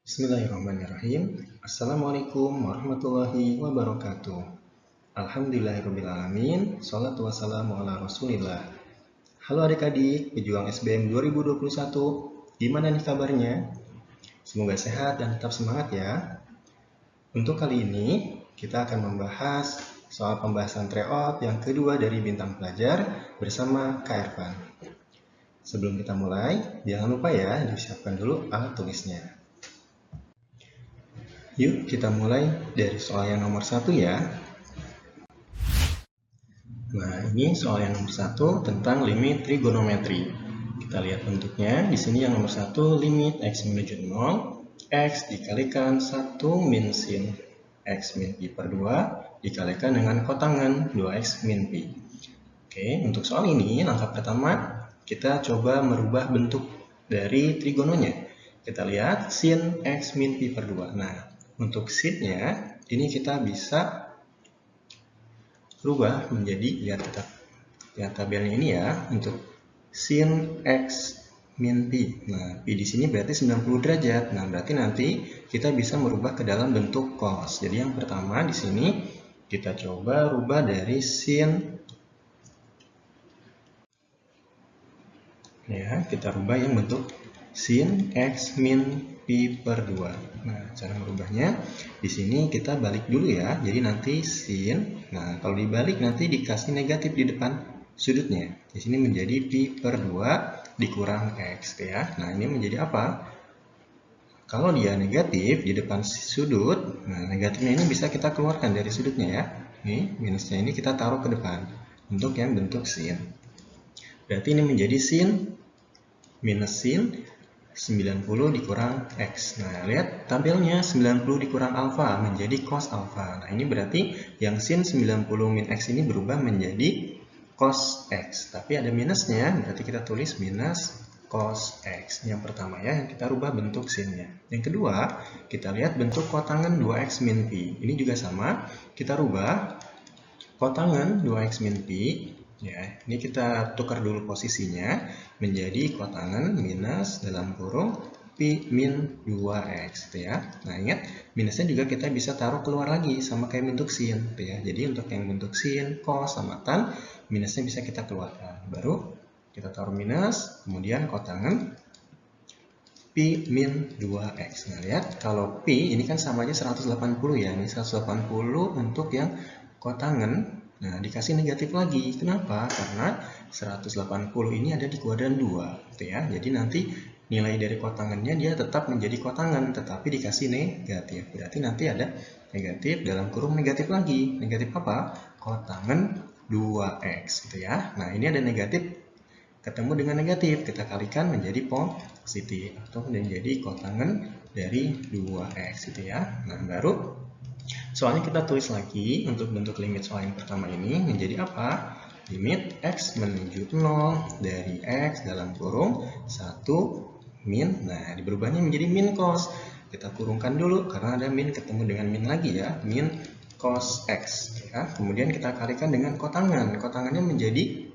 Bismillahirrahmanirrahim. Assalamualaikum warahmatullahi wabarakatuh. Alhamdulillahirrabbilalamin. Salatu wassalamu ala rasulillah. Halo adik-adik, pejuang SBM 2021. Gimana nih kabarnya? Semoga sehat dan tetap semangat ya. Untuk kali ini, kita akan membahas soal pembahasan tryout yang kedua dari Bintang Pelajar bersama Kak Ervan. Sebelum kita mulai, jangan lupa ya, disiapkan dulu alat tulisnya. Yuk kita mulai dari soal yang nomor 1 ya. Nah, ini soal yang nomor 1 tentang limit trigonometri. Kita lihat bentuknya. Di sini yang nomor 1, limit x menuju 0, x dikalikan 1 min sin x min pi per 2 dikalikan dengan kotangan 2x min pi. Oke, untuk soal ini langkah pertama kita coba merubah bentuk dari trigononya. Kita lihat sin x min pi per 2. Nah, untuk sin-nya, ini kita bisa rubah menjadi, lihat tabelnya ini ya, untuk sin x min pi. Nah, pi di sini berarti 90 derajat. Nah, berarti nanti kita bisa merubah ke dalam bentuk cos. Jadi yang pertama di sini kita coba rubah dari sin, ya, kita rubah yang bentuk sin x min pi per 2. Nah, cara merubahnya di sini kita balik dulu ya. Jadi nanti sin, nah kalau dibalik nanti dikasih negatif di depan sudutnya. Di sini menjadi pi per 2 dikurang x ya. Nah, ini menjadi apa? Kalau dia negatif di depan sudut, nah negatifnya ini bisa kita keluarkan dari sudutnya ya. Ini minusnya ini kita taruh ke depan untuk yang bentuk sin. Berarti ini menjadi sin minus sin 90 dikurang x. Nah, lihat tabelnya 90 dikurang alfa menjadi cos alfa. Nah, ini berarti yang sin 90 min x ini berubah menjadi cos x. Tapi ada minusnya, berarti kita tulis minus cos x. Yang pertama ya, yang kita rubah bentuk sinnya. Yang kedua, kita lihat bentuk kotangan 2x min pi. Ini juga sama, kita rubah kotangan 2x min pi. Ya, ini kita tukar dulu posisinya menjadi kotangan minus dalam kurung pi min 2x gitu ya. Nah, ingat minusnya juga kita bisa taruh keluar lagi sama kayak bentuk sin gitu ya. Jadi untuk yang bentuk sin, cos sama tan, minusnya bisa kita keluarkan. Baru kita taruh minus, kemudian kotangan pi min 2x. Nah, lihat kalau pi ini kan sama aja 180 ya. Ini 180 untuk yang kotangan. Nah, dikasih negatif lagi. Kenapa? Karena 180 ini ada di kuadran 2 gitu ya. Jadi nanti nilai dari kotangannya dia tetap menjadi kotangan, tetapi dikasih negatif. Berarti nanti ada negatif dalam kurung negatif lagi. Negatif apa? Kotangan 2x gitu ya. Nah, ini ada negatif ketemu dengan negatif. Kita kalikan menjadi positif atau menjadi kotangan dari 2x gitu ya. Nah, baru soalnya kita tulis lagi untuk bentuk limit soal yang pertama ini menjadi apa? Limit x menuju 0 dari x dalam kurung 1 min. Nah, berubahnya menjadi min cos. Kita kurungkan dulu karena ada min ketemu dengan min lagi ya. Min cos x. Ya. Kemudian kita kalikan dengan kotangan. Kotangannya menjadi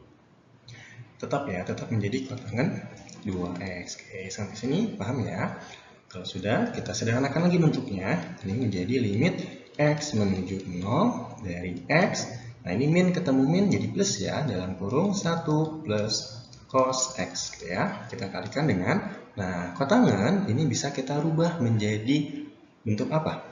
tetap menjadi kotangan 2x. Oke, sampai sini paham ya? Kalau sudah, kita sederhanakan lagi bentuknya. Ini menjadi limit x menuju 0 dari x. Nah, ini min ketemu min jadi plus ya, dalam kurung 1 plus cos x ya. Kita kalikan dengan, nah kotangan ini bisa kita rubah menjadi bentuk apa?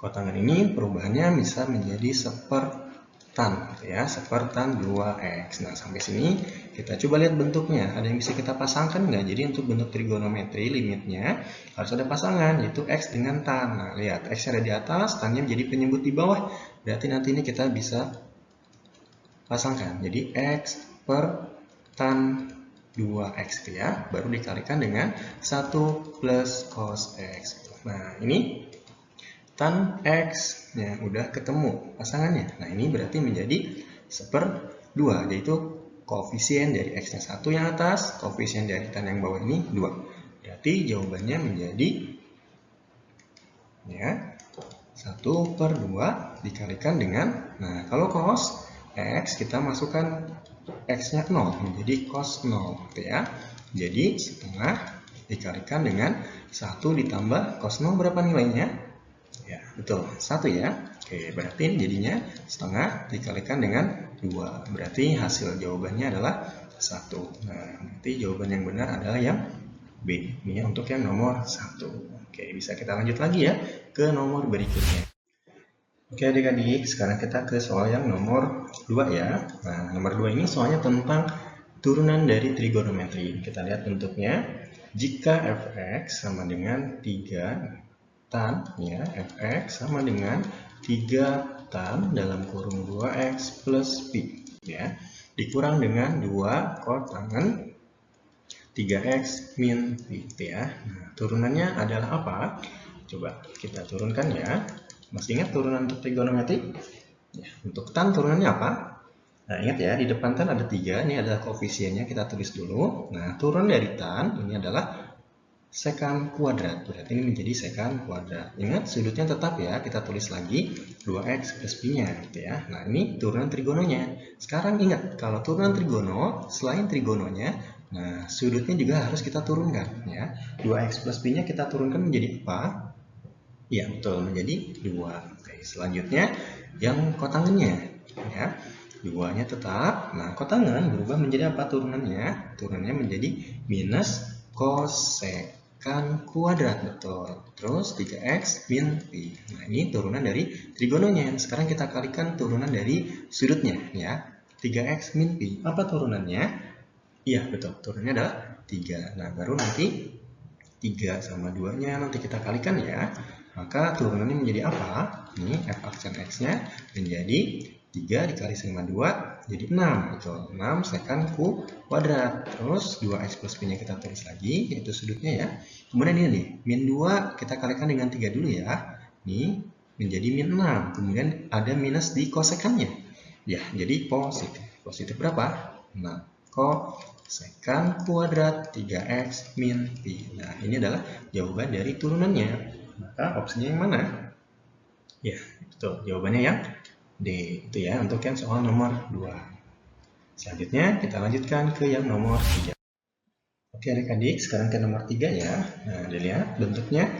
Kotangan ini perubahannya bisa menjadi sepertan ya, sepertan 2x. Nah, sampai sini kita coba lihat bentuknya. Ada yang bisa kita pasangkan nggak? Jadi untuk bentuk trigonometri limitnya harus ada pasangan, yaitu x dengan tan. Nah, lihat x ada di atas, tannya menjadi penyebut di bawah. Berarti nanti ini kita bisa pasangkan. Jadi x per tan 2x ya, baru dikalikan dengan 1 plus cos x. Nah, ini tan x ya udah ketemu pasangannya. Nah, ini berarti menjadi 1/2, yaitu koefisien dari x nya 1 yang atas, koefisien dari tan yang bawah ini 2. Berarti jawabannya menjadi ya 1/2 dikalikan dengan, nah kalau cos x kita masukkan x nya 0 menjadi cos 0 gitu ya. Jadi setengah dikalikan dengan 1 ditambah cos 0 berapa nilainya? Ya, betul, 1 ya. Oke, berarti ini jadinya setengah dikalikan dengan 2. Berarti hasil jawabannya adalah 1. Nah, nanti jawaban yang benar adalah yang B. Ini untuk yang nomor 1. Oke, bisa kita lanjut lagi ya ke nomor berikutnya. Oke adik-adik, sekarang kita ke soal yang nomor 2 ya. Nah, nomor 2 ini soalnya tentang turunan dari trigonometri. Kita lihat bentuknya. Jika fx sama dengan 3 tan, ya, fx sama dengan 3 tan dalam kurung 2x plus pi, ya, dikurang dengan 2 kotangan 3x min pi, ya. Nah, turunannya adalah apa? Coba kita turunkan ya. Masih ingat turunan untuk trigonometri? Ya, untuk tan turunannya apa? Nah, ingat ya, di depan tan ada 3, ini adalah koefisiennya, kita tulis dulu. Nah, turun dari tan ini adalah sekan kuadrat, berarti ini menjadi sekan kuadrat. Ingat, sudutnya tetap ya, kita tulis lagi 2x plus pi-nya, gitu ya. Nah, ini turunan trigononya. Sekarang ingat, kalau turunan trigono, selain trigononya, nah, sudutnya juga harus kita turunkan, ya. 2x plus pi-nya kita turunkan menjadi apa? Ya, betul, menjadi 2. Oke, selanjutnya yang kotangannya, ya. 2-nya tetap. Nah, kotangan berubah menjadi apa turunannya? Turunannya menjadi minus kosekan kuadrat, betul. Terus 3x min pi. Nah, ini turunan dari trigononya. Sekarang kita kalikan turunan dari sudutnya, ya. 3x min pi. Apa turunannya? Iya, betul. Turunannya adalah 3. Nah, baru nanti 3 sama 2-nya nanti kita kalikan ya. Maka turunannya menjadi apa? Ini f aksen x-nya menjadi 3 dikali sama 2 jadi 6. Itu 6 sekan kuadrat. Terus 2x plus pi-nya kita tulis lagi, yaitu sudutnya ya. Kemudian ini nih, min 2 kita kalikan dengan 3 dulu ya. Ini menjadi min 6. Kemudian ada minus di kosekannya. Ya, jadi positif. Positif berapa? 6. Kosekan kuadrat 3x min pi. Nah, ini adalah jawaban dari turunannya. Maka opsinya yang mana? Ya, betul. Jawabannya yang D. Itu ya, untuk yang soal nomor 2. Selanjutnya, kita lanjutkan ke yang nomor 3. Oke adik-adik, sekarang ke nomor 3 ya. Nah, dilihat bentuknya.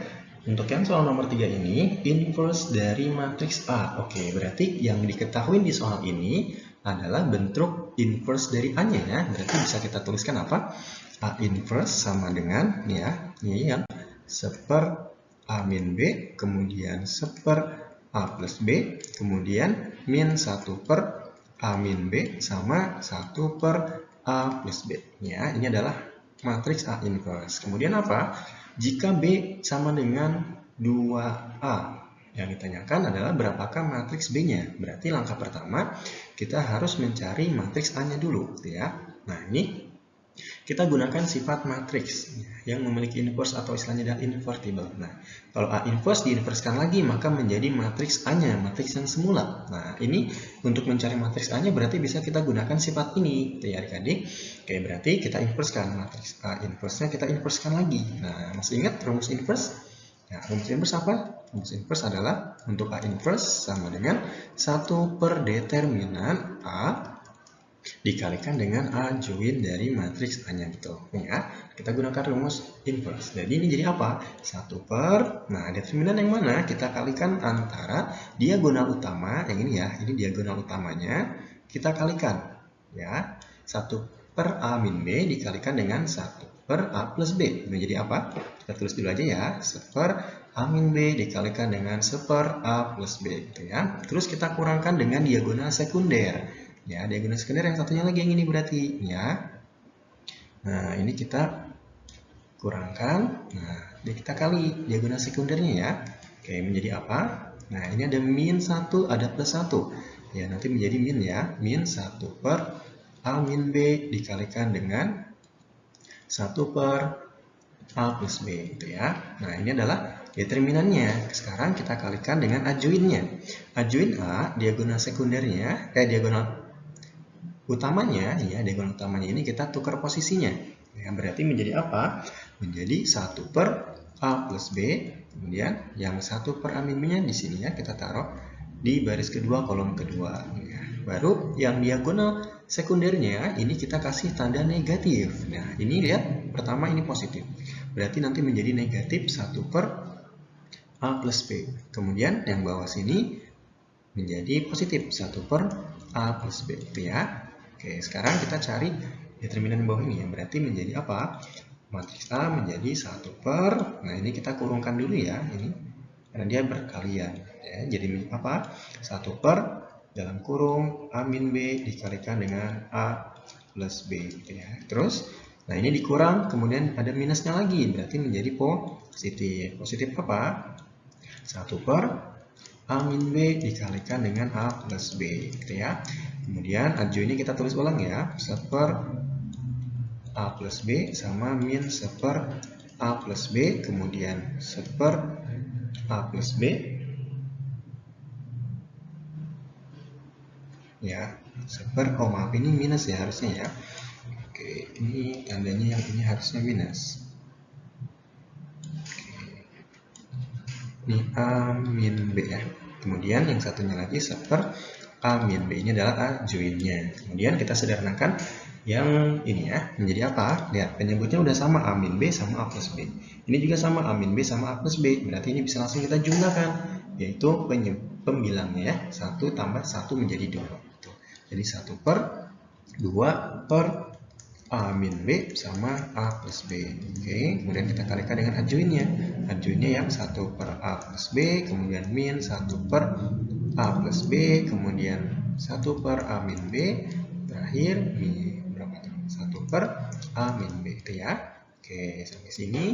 Untuk yang soal nomor 3 ini, inverse dari matriks A. Oke, berarti yang diketahui di soal ini adalah bentuk inverse dari A-nya ya. Berarti bisa kita tuliskan apa? A inverse sama dengan, ya, ini yang seper A min B, kemudian seper A plus B, kemudian min 1 per A min B sama 1 per A plus B. Ya, ini adalah matriks A inverse. Kemudian apa? Jika B sama dengan 2A. Yang ditanyakan adalah berapakah matriks B-nya. Berarti langkah pertama kita harus mencari matriks A-nya dulu, ya. Nah, ini kita gunakan sifat matriks yang memiliki inverse atau istilahnya adalah invertible. Nah, kalau A inverse diinverskan lagi maka menjadi matriks A-nya, matriks yang semula. Nah, ini untuk mencari matriks A-nya berarti bisa kita gunakan sifat ini, ya adik-adik. Oke, berarti kita inverskan matriks A inverse-nya, kita inverskan lagi. Nah, masih ingat rumus inverse? Nah, rumus inverse apa? Rumus inverse adalah untuk A inverse sama dengan 1 per determinan A dikalikan dengan A join dari matriks A-nya, gitu. Ya, kita gunakan rumus inverse. Jadi ini jadi apa? 1 per, nah determinan yang mana? Kita kalikan antara diagonal utama, yang ini ya, ini diagonal utamanya, kita kalikan. Ya, 1 per A min B dikalikan dengan 1 per A plus B. Menjadi apa? Kita tulis dulu aja ya, 1 per A min B dikalikan dengan 1 per A plus B, gitu ya. Terus kita kurangkan dengan diagonal sekunder. Ya, diagonal sekunder yang satunya lagi yang ini berarti, ya. Nah, ini kita kurangkan. Nah, kita kali diagonal sekundernya ya. Oke, menjadi apa? Nah, ini ada min 1, ada plus 1. Ya, nanti menjadi min ya. Min 1 per A min B dikalikan dengan 1 per A plus B, gitu ya. Nah, ini adalah determinannya. Sekarang kita kalikan dengan A join-nya. A join A, diagonal sekundernya, diagonal utamanya, ya, diagonal utamanya ini kita tukar posisinya. Ya, berarti menjadi apa? Menjadi 1 per A plus B, kemudian yang 1 per A min B-nya di sini ya, kita taruh di baris kedua, kolom kedua. Ya, baru yang diagonal sekundernya, ini kita kasih tanda negatif. Nah, ini lihat, pertama ini positif. berarti nanti menjadi negatif 1 per A plus B. Kemudian yang bawah sini menjadi positif 1 per A plus B, gitu ya. Oke, sekarang kita cari determinan bawah ini ya. Berarti menjadi apa? Matriks A menjadi 1 per, nah ini kita kurungkan dulu ya, ini karena dia berkalian ya. Jadi apa? 1 per dalam kurung A min B dikalikan dengan A plus B, gitu ya. Terus, nah ini dikurang, kemudian ada minusnya lagi, berarti menjadi positif. Positif apa? 1 per A min B dikalikan dengan A plus B, gitu ya. Kemudian ajo ini kita tulis ulang ya, 1 per A plus B sama min 1 per A plus B, kemudian 1 per A plus B, ya, 1 per, oh maaf ini minus ya harusnya ya. Oke, ini tandanya yang ini harusnya minus. Ini A min B ya. Kemudian yang satunya lagi 1 per A min B, ini adalah A joinnya. Kemudian kita sederhanakan yang ini ya, menjadi apa? Lihat, penyebutnya udah sama, A min B sama A plus B. Ini juga sama, A min B sama A plus B. Berarti ini bisa langsung kita jumlahkan, yaitu pembilangnya ya, 1 tambah 1 menjadi 2. Jadi 1 per 2 per A min B sama A plus B. Oke, kemudian kita kalikan dengan adjoinnya. Adjoinnya yang 1 per A plus B, kemudian min 1 per A plus B, kemudian 1 per A min B, terakhir min berapa tuh? 1 per A min B, itu ya. Oke, sampai sini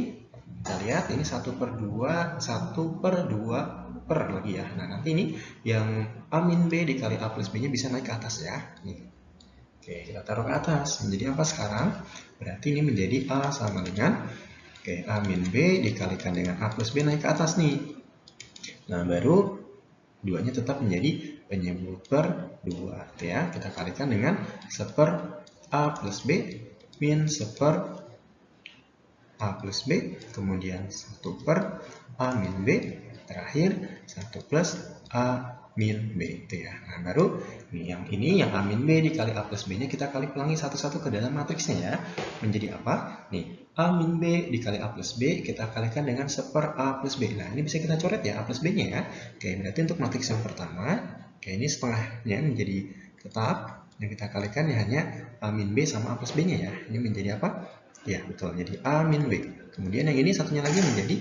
kita lihat ini 1 per 2, 1 per 2 per lagi ya. Nah, nanti ini yang A min B dikali A plus B nya bisa naik ke atas ya. Nih. Oke, kita taruh ke atas. Menjadi apa sekarang? Berarti ini menjadi A sama dengan A min B dikalikan dengan A plus B naik ke atas nih. Nah, baru 2-nya tetap menjadi penyebut per 2. Ya. Kita kalikan dengan 1 per A plus B min 1 per A plus B, kemudian 1 per A min B, terakhir 1 plus A min B, itu ya. Nah, baru ini yang A min B dikali A plus B nya kita kali pelangi satu-satu ke dalam matriksnya ya. Menjadi apa? Nih, A min B dikali A plus B kita kalikan dengan 1 per A plus B. Nah, ini bisa kita coret ya A plus B nya ya. Oke, berarti untuk matriks yang pertama, ini setengahnya menjadi tetap, yang kita kalikan ya hanya A min B sama A plus B nya ya. Ini menjadi apa? Ya, betul. Jadi A min B. Kemudian yang ini satunya lagi menjadi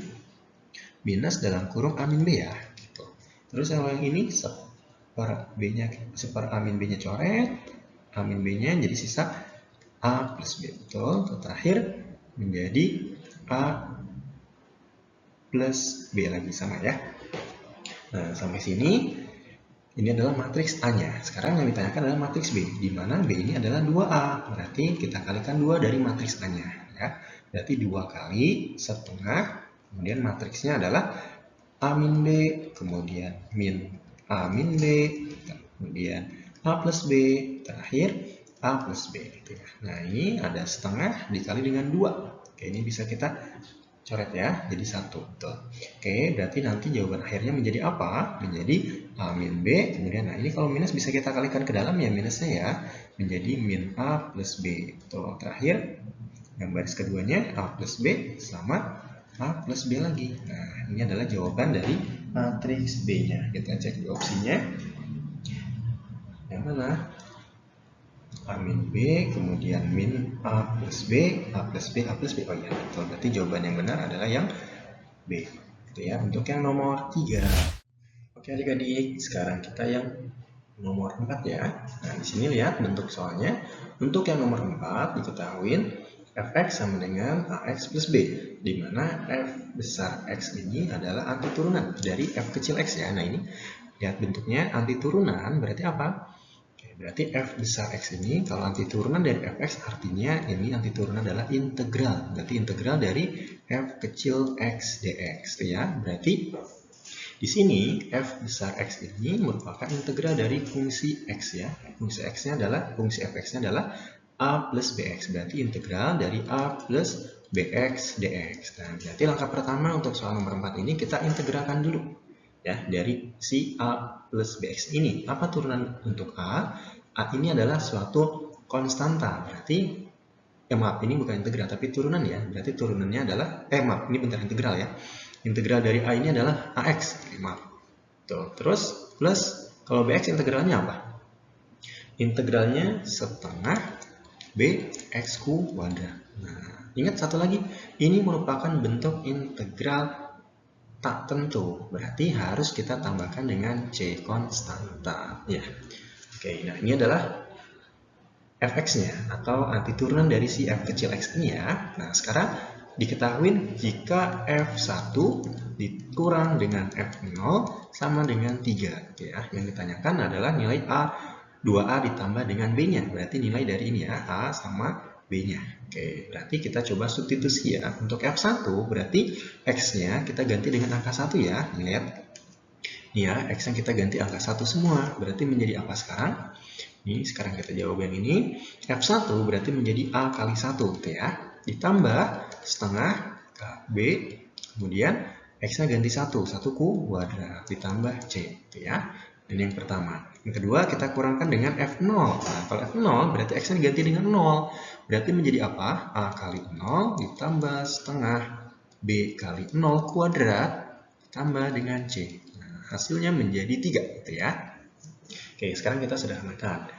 minus dalam kurung A min B ya. Terus yang ini 1 per B-nya, 1 per A min B-nya coret, A min B-nya jadi sisa A plus B. Betul. Terakhir menjadi A plus B lagi sama ya. Nah, sampai sini ini adalah matriks A-nya. Sekarang yang ditanyakan adalah matriks B, di mana B ini adalah 2A. Berarti kita kalikan 2 dari matriks A-nya. Ya. Berarti 2 kali setengah, kemudian matriksnya adalah A min B, kemudian min A min B, kemudian A plus B, terakhir A plus B. Gitu ya. Nah, ini ada setengah dikali dengan 2. Oke, ini bisa kita coret ya, jadi 1. Betul. Oke, berarti nanti jawaban akhirnya menjadi apa? Menjadi A min B, kemudian nah ini kalau minus bisa kita kalikan ke dalam ya minusnya ya, menjadi min A plus B. Betul. Terakhir, yang baris keduanya A plus B sama A plus B lagi. Nah, ini adalah jawaban dari matriks B-nya. Kita cek di opsinya. Yang mana? A min B, kemudian min A plus B, A plus B, A plus B. Oh iya, betul. Berarti jawaban yang benar adalah yang B. Gitu ya, untuk yang nomor 3. Oke adik-adik, sekarang kita yang nomor 4 ya. Nah, di sini lihat bentuk soalnya. Untuk yang nomor 4 diketahui Fx sama dengan Ax plus B, di mana F besar X ini adalah antiturunan dari F kecil X ya. Nah, ini lihat bentuknya antiturunan berarti apa? Oke, berarti F besar X ini kalau antiturunan dari Fx artinya ini antiturunan adalah integral. Berarti integral dari F kecil X dx ya. Berarti di sini F besar X ini merupakan integral dari fungsi X ya. Fungsi X-nya adalah, fungsi Fx-nya adalah A plus Bx, berarti integral dari A plus Bx dx. Nah, berarti langkah pertama untuk soal nomor 4 ini kita integralkan dulu ya dari si A plus Bx ini. Apa turunan untuk A? A ini adalah suatu konstanta, berarti maaf, ini bukan integral tapi turunan ya. Berarti turunannya adalah maaf, ini bentar integral ya. Integral dari A ini adalah AX. Maaf. Tuh, terus plus kalau BX integralnya apa? Integralnya setengah BX kuadrat. Nah, ingat satu lagi, ini merupakan bentuk integral tak tentu. Berarti harus kita tambahkan dengan C konstanta. Ya. Oke, nah ini adalah fx-nya atau antiturunan dari si f kecil x ini ya. Nah, sekarang diketahui jika f1 dikurang dengan f0 sama dengan 3 ya. Yang ditanyakan adalah nilai a 2a ditambah dengan b-nya. Berarti nilai dari ini ya, a sama b-nya. Oke, berarti kita coba substitusi ya. Untuk f1 berarti x-nya kita ganti dengan angka 1 ya. Lihat. Nih ya, x yang kita ganti angka 1 semua. Berarti menjadi apa sekarang? Ini sekarang kita jawab yang ini. F1 berarti menjadi A kali 1 gitu ya. Ditambah setengah KB. Kemudian X-nya ganti 1 kuadrat. Ditambah C gitu ya. Ini yang pertama. Yang kedua kita kurangkan dengan F0. Nah, kalau F0 berarti X-nya diganti dengan 0. Berarti menjadi apa? A kali 0 ditambah setengah B kali 0 kuadrat. Ditambah dengan C. Nah, hasilnya menjadi 3 gitu ya. Oke, sekarang kita sederhanakan.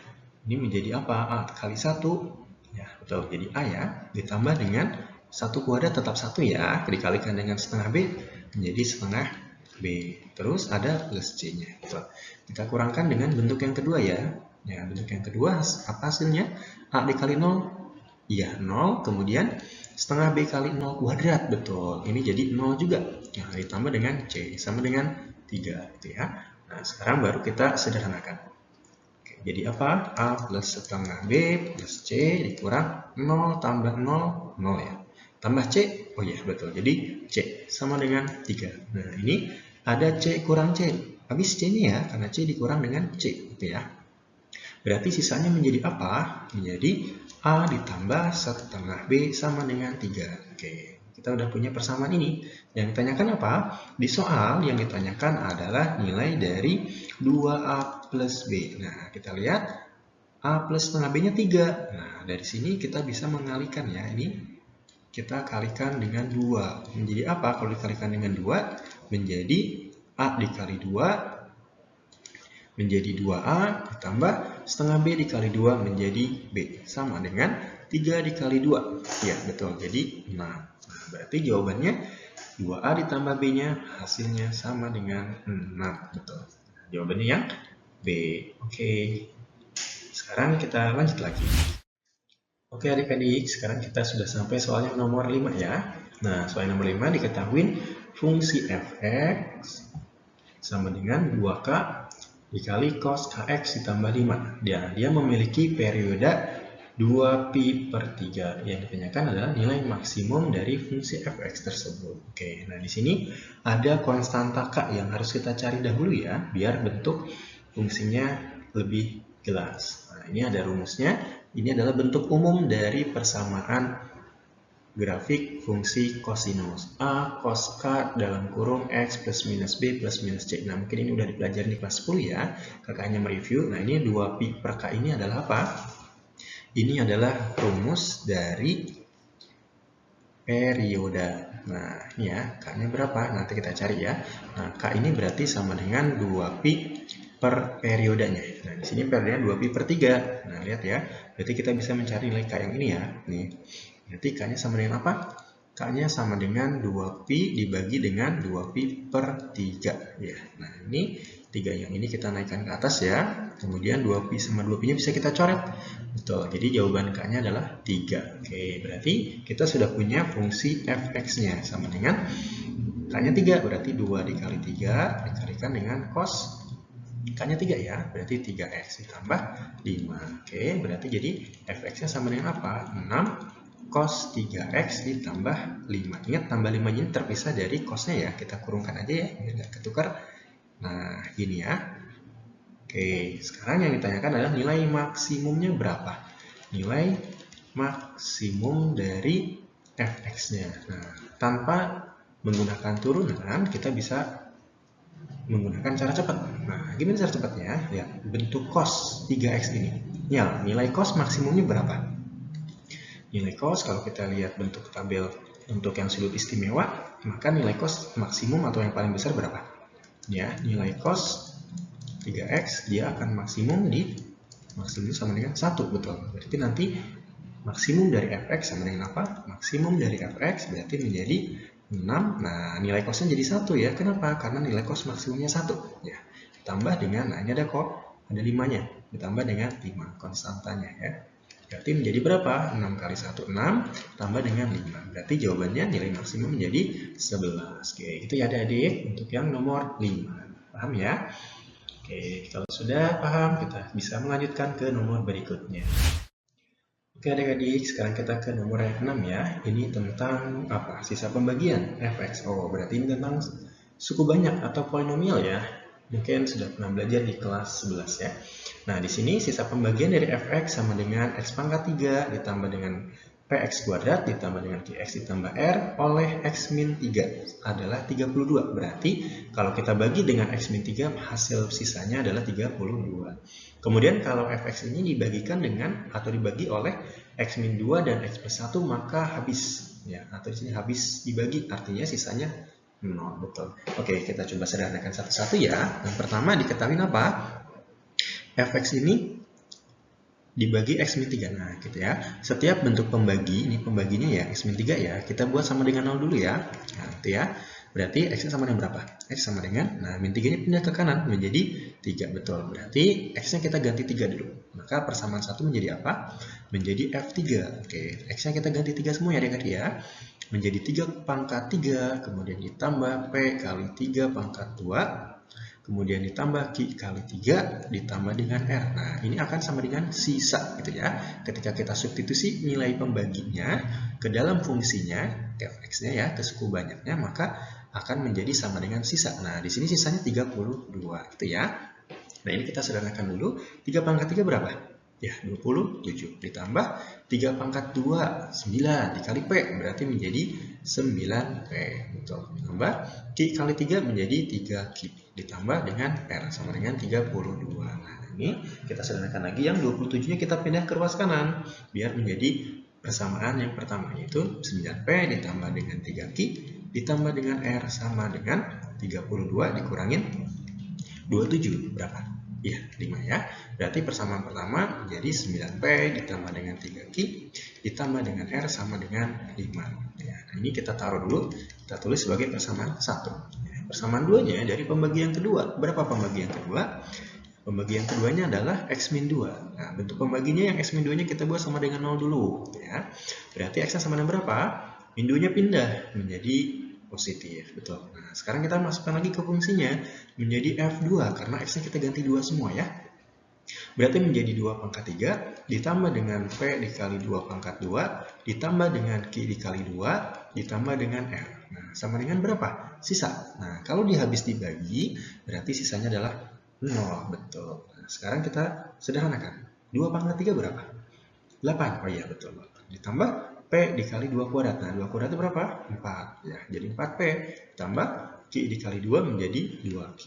Ini menjadi apa? A kali 1. Ya, betul. Jadi A ya. Ditambah dengan 1 kuadrat tetap 1 ya. Dikalikan dengan setengah B menjadi setengah B. Terus ada plus C-nya. Betul. Kita kurangkan dengan bentuk yang kedua ya. Ya, bentuk yang kedua apa hasilnya? A dikali 0. Iya, 0. Kemudian setengah B kali 0 kuadrat. Betul. Ini jadi 0 juga. Ya, ditambah dengan C. Sama dengan 3. Gitu ya. Nah, sekarang baru kita sederhanakan. Jadi apa? A plus setengah B plus C dikurang 0 tambah 0, 0 ya. Tambah C, oh iya betul. Jadi C sama dengan 3. Nah ini ada C kurang C. Habis C ini ya, karena C dikurang dengan C. Gitu ya. Berarti sisanya menjadi apa? Menjadi A ditambah setengah B sama dengan 3. Oke, kita udah punya persamaan ini. Yang ditanyakan apa? Di soal yang ditanyakan adalah nilai dari 2A plus B. Nah, kita lihat A plus setengah B-nya 3. Nah, dari sini kita bisa mengalikan ya. Ini kita kalikan dengan 2. Menjadi apa? Kalau dikalikan dengan 2, menjadi A dikali 2 menjadi 2A ditambah setengah B dikali 2 menjadi B. Sama dengan 3 dikali 2. Ya, betul. Jadi 6. Nah, berarti jawabannya 2A ditambah B-nya hasilnya sama dengan 6. Betul. Jawabannya yang B. Oke. Sekarang kita lanjut lagi. Oke adik-adik, sekarang kita sudah sampai soal yang nomor 5 ya. Nah, soal yang nomor 5 diketahui fungsi fx sama dengan 2k dikali cos kx ditambah 5. Dia memiliki periode 2pi per 3. Yang ditanyakan adalah nilai maksimum dari fungsi fx tersebut. Oke, nah di sini ada konstanta k yang harus kita cari dahulu ya, biar bentuk fungsinya lebih jelas. Nah, ini ada rumusnya. Ini adalah bentuk umum dari persamaan grafik fungsi kosinus A cos K dalam kurung X plus minus B plus minus C. Nah, mungkin ini udah dipelajari di kelas 10 ya. Kakaknya mereview. Nah, ini 2pi per K ini adalah apa? Ini adalah rumus dari periode. Nah, ini ya, K-nya berapa? Nanti kita cari ya. Nah, K ini berarti sama dengan 2pi per periodenya. Nah, di sini periodenya 2pi per 3. Nah, lihat ya. Berarti kita bisa mencari nilai K yang ini ya. Nih. Berarti K-nya sama dengan apa? K-nya sama dengan 2pi dibagi dengan 2pi per 3. Ya. Nah, ini 3 yang ini kita naikkan ke atas ya. Kemudian 2pi sama 2pi-nya bisa kita coret. Betul. Jadi jawaban K-nya adalah 3. Oke, berarti kita sudah punya fungsi fx-nya sama dengan K-nya 3. Berarti 2 dikali 3 dikalikan dengan cos K-nya 3 ya. Berarti 3x ditambah 5. Oke, berarti jadi fx-nya sama dengan apa? 6 cos 3x ditambah 5. Ingat, tambah 5 ini terpisah dari cosnya ya. Kita kurungkan aja ya, biar nggak ketukar. Nah, gini ya. Oke, sekarang yang ditanyakan adalah nilai maksimumnya berapa? Nilai maksimum dari fx-nya. Nah, tanpa menggunakan turunan, kita bisa menggunakan cara cepat. Nah, gimana cara cepatnya? Ya, bentuk cos 3x ini. Ya, nilai cos maksimumnya berapa? nilai cos kalau kita lihat bentuk tabel untuk yang sudut istimewa, maka nilai cos maksimum atau yang paling besar berapa? Ya, nilai cos 3x dia akan maksimum sama dengan 1, betul. Berarti nanti maksimum dari fx sama dengan apa? Maksimum dari fx berarti menjadi 6. Nah, nilai cosnya jadi 1 ya. Kenapa? Karena nilai cos maksimumnya 1 ya. Ditambah dengan, nah ini ada 5-nya. Ditambah dengan 5 konstantanya ya. Berarti menjadi berapa? 6 kali 1, 6 tambah dengan 5. Berarti jawabannya nilai maksimum menjadi 11. Oke, itu ya adik-adik untuk yang nomor 5. Paham ya? Oke, kalau sudah paham, kita bisa melanjutkan ke nomor berikutnya. Oke adik-adik, sekarang kita ke nomor yang 6 ya. Ini tentang apa? Sisa pembagian fx. Oh, berarti ini tentang suku banyak atau polinomial ya. Mungkin sudah pernah belajar di kelas 11 ya. Nah, di sini sisa pembagian dari fx sama dengan x pangkat 3 ditambah dengan px kuadrat ditambah dengan qx ditambah r oleh x min 3 adalah 32. Berarti kalau kita bagi dengan x min 3 hasil sisanya adalah 32. Kemudian kalau fx ini dibagikan dengan atau dibagi oleh x min 2 dan x plus 1 maka habis ya, atau di sini habis dibagi artinya sisanya 0, betul. Oke, kita coba sederhanakan satu-satu ya. Yang pertama diketahui apa? Fx ini dibagi x min 3. Nah, gitu ya. Setiap bentuk pembagi, ini pembaginya ya x min 3 ya. Kita buat sama dengan 0 dulu ya. Nah, itu ya. Berarti x-nya sama dengan berapa? X sama dengan, nah min 3-nya pindah ke kanan menjadi 3, betul. Berarti x-nya kita ganti 3 dulu. Maka persamaan 1 menjadi apa? Menjadi F3. Oke, x-nya kita ganti 3 semua ya adik-adik ya. Menjadi 3 pangkat 3, kemudian ditambah P kali 3 pangkat 2, kemudian ditambah Q kali 3, ditambah dengan R. Nah, ini akan sama dengan sisa gitu ya. Ketika kita substitusi nilai pembaginya ke dalam fungsinya, fx-nya ya, ke suku banyaknya, maka akan menjadi sama dengan sisa. Nah, di sini sisanya 32 gitu ya. Nah, ini kita sederhanakan dulu. 3 pangkat 3 berapa? Ya, 27. Ditambah 3 pangkat 2, 9. Dikali P, berarti menjadi 9P. Betul. Ditambah Q kali 3 menjadi 3Q. Ditambah dengan R, sama dengan 32. Nah, ini kita sederhanakan lagi. Yang 27-nya kita pindah ke ruas kanan. Biar menjadi persamaan yang pertama, yaitu 9P ditambah dengan 3Q. Ditambah dengan R sama dengan 32 dikurangin 27. Berapa? Iya, 5 ya. Berarti persamaan pertama menjadi 9P ditambah dengan 3Q ditambah dengan R sama dengan 5. Ya, nah ini kita taruh dulu. Kita tulis sebagai persamaan 1. Ya, persamaan 2-nya dari pembagian kedua. Berapa pembagian kedua? Pembagian keduanya adalah x min 2. Nah, bentuk pembaginya yang x min 2-nya kita buat sama dengan 0 dulu. Ya. Berarti x-nya sama dengan berapa? Min 2-nya pindah menjadi positif, betul. Nah, sekarang kita masukkan lagi ke fungsinya menjadi F2 karena x-nya kita ganti 2 semua ya. Berarti menjadi 2 pangkat 3 ditambah dengan P dikali 2 pangkat 2 ditambah dengan Q dikali 2 ditambah dengan R. Nah, sama dengan berapa? Sisa. Nah, kalau habis dibagi berarti sisanya adalah 0, betul. Nah, sekarang kita sederhanakan. 2 pangkat 3 berapa? 8. Oh iya, betul. Ditambah P dikali 2 kuadrat. Nah, 2 kuadrat itu berapa? 4. Ya, jadi 4P. Tambah Q dikali 2 menjadi 2Q.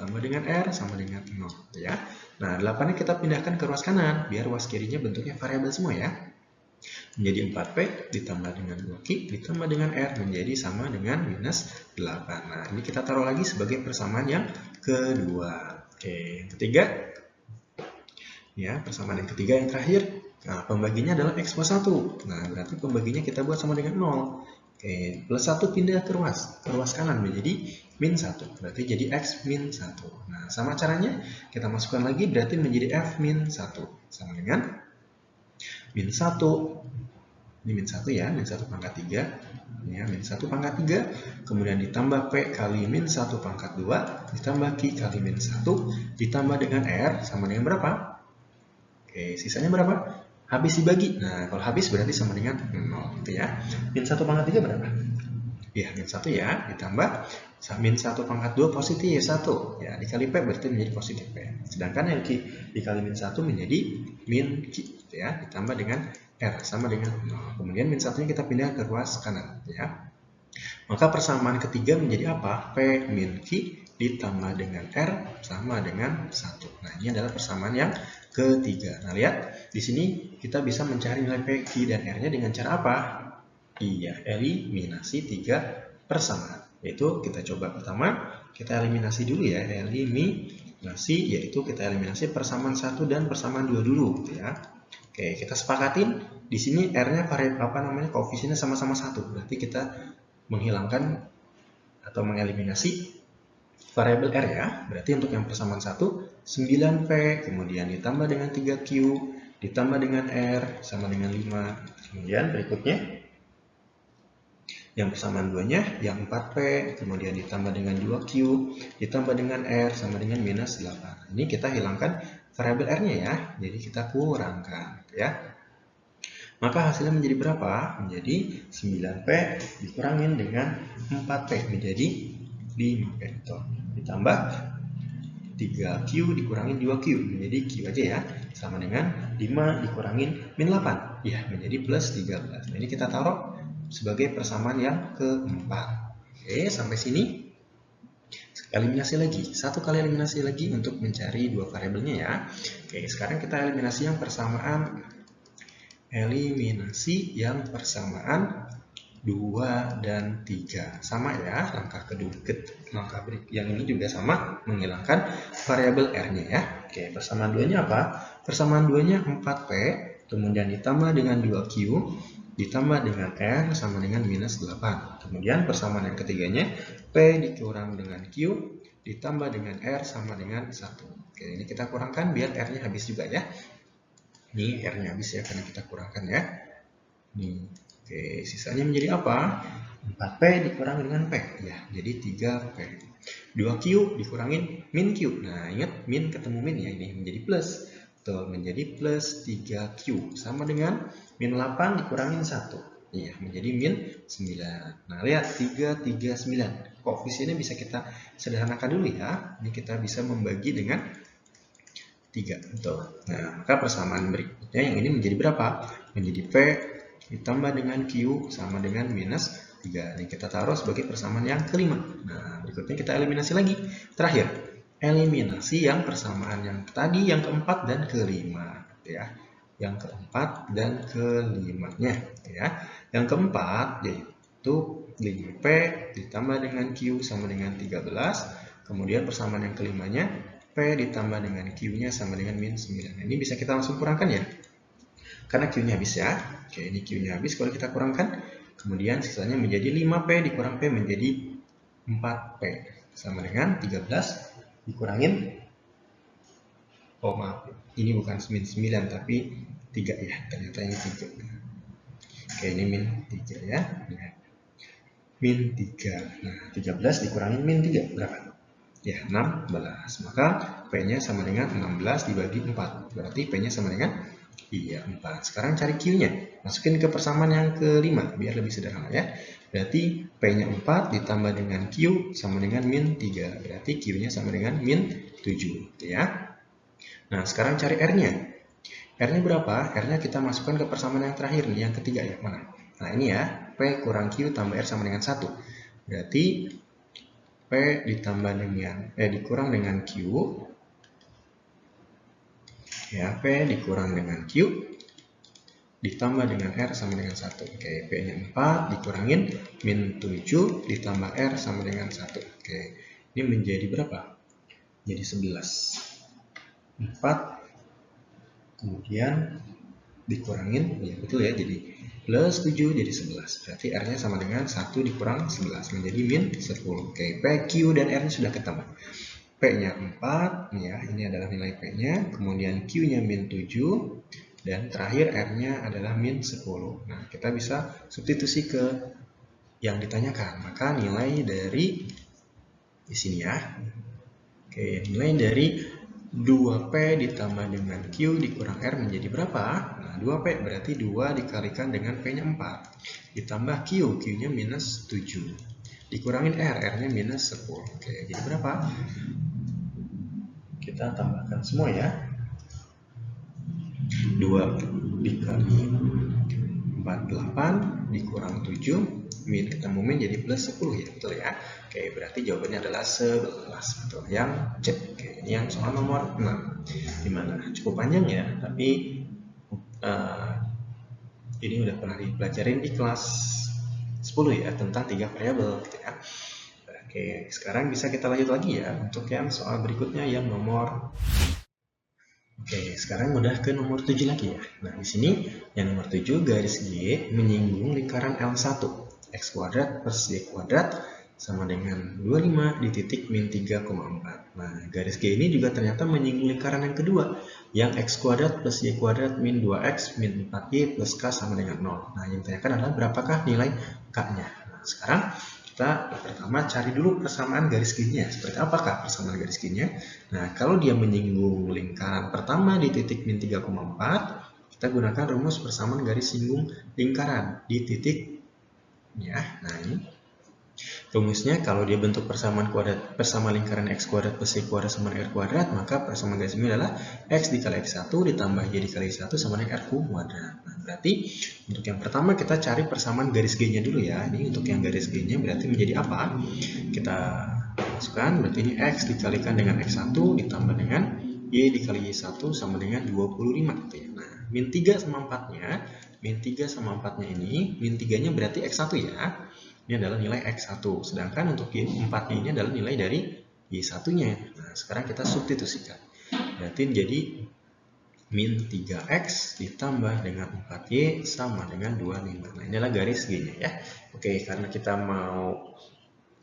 Tambah dengan R sama dengan 0. Ya. Nah, 8-nya kita pindahkan ke ruas kanan. Biar ruas kirinya bentuknya variabel semua ya. Menjadi 4P ditambah dengan 2Q ditambah dengan R menjadi sama dengan minus 8. Nah, ini kita taruh lagi sebagai persamaan yang kedua. Oke, yang ketiga. Ya, persamaan yang ketiga yang terakhir. Nah, pembaginya adalah x plus 1. Nah, berarti pembaginya kita buat sama dengan 0. Oke, plus 1 pindah ke ruas kanan menjadi min 1. Berarti jadi x min 1. Nah, sama caranya kita masukkan lagi berarti menjadi f min 1. Sama dengan min 1. Ini min 1 ya, min 1 pangkat 3. Ya, min 1 pangkat 3. Kemudian ditambah P kali min 1 pangkat 2. Ditambah Q kali min 1. Ditambah dengan R sama dengan berapa? Oke, sisanya berapa? Habis dibagi. Nah, kalau habis berarti sama dengan 0 gitu ya. Min 1 pangkat 3 berapa? Ya, min 1 ya. Ditambah min 1 pangkat 2 positif 1. Ya, dikali P berarti menjadi positif P. Sedangkan yang Q dikali min 1 menjadi min Q gitu ya. Ditambah dengan R sama dengan 0. Kemudian min 1-nya kita pindah ke ruas kanan ya. Maka persamaan ketiga menjadi apa? P min Q ditambah dengan R sama dengan 1. Nah, ini adalah persamaan yang ketiga. Nah, lihat di sini kita bisa mencari nilai P, Q, dan R-nya dengan cara apa? Iya, eliminasi 3 persamaan. Yaitu kita coba pertama, kita eliminasi dulu ya. Eliminasi yaitu kita eliminasi persamaan 1 dan persamaan 2 dulu ya. Oke, kita sepakatin di sini R-nya koefisiennya sama-sama 1. Berarti kita menghilangkan atau mengeliminasi variabel R ya. Berarti untuk yang persamaan 1, 9P, kemudian ditambah dengan 3Q, ditambah dengan R, sama dengan 5. Kemudian berikutnya, yang persamaan 2-nya, yang 4P, kemudian ditambah dengan 2Q, ditambah dengan R, sama dengan minus 8. Ini kita hilangkan variabel R-nya ya, jadi kita kurangkan ya. Maka hasilnya menjadi berapa? Menjadi 9P dikurangin dengan 4P, menjadi 5P. Ditambah 3Q dikurangin 2Q, menjadi Q aja ya, sama dengan 5 dikurangin min 8, ya menjadi plus 13. Nah, ini kita taruh sebagai persamaan yang keempat. Oke, sampai sini. Eliminasi lagi, satu kali eliminasi lagi untuk mencari dua variabelnya ya. Oke, sekarang kita eliminasi yang persamaan 2 dan 3. Sama ya, langkah kedua, langkah yang ini juga sama, menghilangkan variabel R-nya ya. Oke, persamaan 2-nya apa? Persamaan 2-nya 4P, kemudian ditambah dengan 2Q, ditambah dengan R sama dengan minus 8. Kemudian persamaan yang ketiganya, P dikurang dengan Q, ditambah dengan R sama dengan 1. Oke, ini kita kurangkan biar R-nya habis juga ya. Ini R-nya habis ya, karena kita kurangkan ya. Nih. Oke, sisanya menjadi apa? 4P dikurang dengan P. Ya, jadi 3P. 2Q dikurangin min Q. Nah, ingat min ketemu min ya, ini menjadi plus. Tuh, menjadi plus 3Q. Sama dengan min 8 dikurangin 1. Iya, menjadi min 9. Nah, lihat 3, 3, 9. Koefisiennya bisa kita sederhanakan dulu ya. Ini kita bisa membagi dengan 3. Tuh. Nah, maka persamaan berikutnya yang ini menjadi berapa? Menjadi P ditambah dengan Q sama dengan minus 3. Ini kita taruh sebagai persamaan yang kelima. Nah, berikutnya kita eliminasi lagi. Terakhir, eliminasi yang persamaan yang tadi, yang keempat dan kelima. Ya. Yang keempat dan kelimanya. Ya. Yang keempat yaitu 5P ditambah dengan Q sama dengan 13. Kemudian persamaan yang kelimanya, P ditambah dengan Q-nya sama dengan min 9. Ini bisa kita langsung kurangkan ya. Karena Q-nya habis ya. Oke, ini Q-nya habis. Kalau kita kurangkan, kemudian sisanya menjadi 5P dikurang P menjadi 4P. Sama dengan 13 dikurangin, oh maaf, ini bukan min 9 tapi 3 ya. Ternyata ini 3. Oke, ini min 3 ya. Min 3. Nah, 13 dikurangin min 3 berapa? Ya, 16. Maka P-nya sama dengan 16 dibagi 4. Berarti P-nya sama dengan 4. Sekarang cari Q-nya. Masukin ke persamaan yang kelima biar lebih sederhana ya. Berarti P-nya 4 ditambah dengan Q sama dengan min 3. Berarti Q-nya sama dengan min 7 ya. Nah, sekarang cari R-nya. R-nya berapa? R-nya kita masukkan ke persamaan yang terakhir nih, yang ketiga ya. Mana? Nah, ini ya. P kurang Q tambah R sama dengan 1. Berarti P ditambah dengan dikurang dengan Q. Ya, P dikurang dengan Q ditambah dengan R sama dengan 1. Oke, P-nya 4 dikurangin min 7 ditambah R sama dengan 1. Oke, ini menjadi berapa? Jadi 11. 4 kemudian dikurangin, ya betul ya, jadi plus 7 jadi 11. Berarti R-nya sama dengan 1 dikurang 11 menjadi min 10. Oke, P, Q, dan R-nya sudah ketemu. P-nya 4, ya, ini adalah nilai P-nya, kemudian Q-nya min 7, dan terakhir R-nya adalah min 10. Nah, kita bisa substitusi ke yang ditanyakan. Maka nilai dari di sini ya. Oke, nilai dari 2P ditambah dengan Q dikurang R menjadi berapa? Nah, 2P berarti 2 dikalikan dengan P-nya 4. Ditambah Q, Q-nya minus 7. Dikurangin R, R-nya minus 10. Oke, jadi berapa? Kita tambahkan semua ya. 2 dikali 48 dikurang 7, min ketemu umumnya jadi plus 10 ya, betul ya. Oke, berarti jawabannya adalah 11, betul. Yang C. Oke, ini yang soal nomor 6. Gimana? Cukup panjang ya, tapi ini udah pernah dipelajarin di kelas 10 ya, tentang 3 variabel gitu ya. Oke, sekarang bisa kita lanjut lagi ya untuk yang soal berikutnya yang nomor. Oke, sekarang udah ke nomor 7 lagi ya. Nah, di sini yang nomor 7 garis G menyinggung lingkaran L1. X kuadrat plus Y kuadrat sama dengan 25 di titik min 3,4. Nah, garis G ini juga ternyata menyinggung lingkaran yang kedua, yang X kuadrat plus Y kuadrat min 2X min 4Y plus K sama dengan 0. Nah, yang ditanyakan adalah berapakah nilai K-nya. Nah, sekarang kita pertama cari dulu persamaan garis G-nya. Seperti apakah persamaan garis G-nya? Nah, kalau dia menyinggung lingkaran pertama di titik min 3,4, kita gunakan rumus persamaan garis singgung lingkaran di titik ya. Nah, ini rumusnya kalau dia bentuk persamaan lingkaran X kuadrat plus Y kuadrat sama dengan R kuadrat, maka persamaan garis ini adalah X dikali X1 ditambah Y dikali 1 sama dengan R kuadrat. Nah, berarti untuk yang pertama kita cari persamaan garis G-nya dulu ya. Ini untuk yang garis G-nya berarti menjadi apa? Kita masukkan, berarti ini X dikalikan dengan X1 ditambah dengan Y dikali Y1 sama dengan 25 gitu ya. Nah, min 3 sama 4-nya, min 3 sama 4-nya ini, min 3-nya berarti X1 ya. Ini adalah nilai X1, sedangkan untuk Y4-nya ini adalah nilai dari Y1-nya. Nah, sekarang kita substitusikan. Berarti menjadi min 3X ditambah dengan 4Y sama dengan 25. Nah, ini adalah garis G-nya ya. Oke, karena kita mau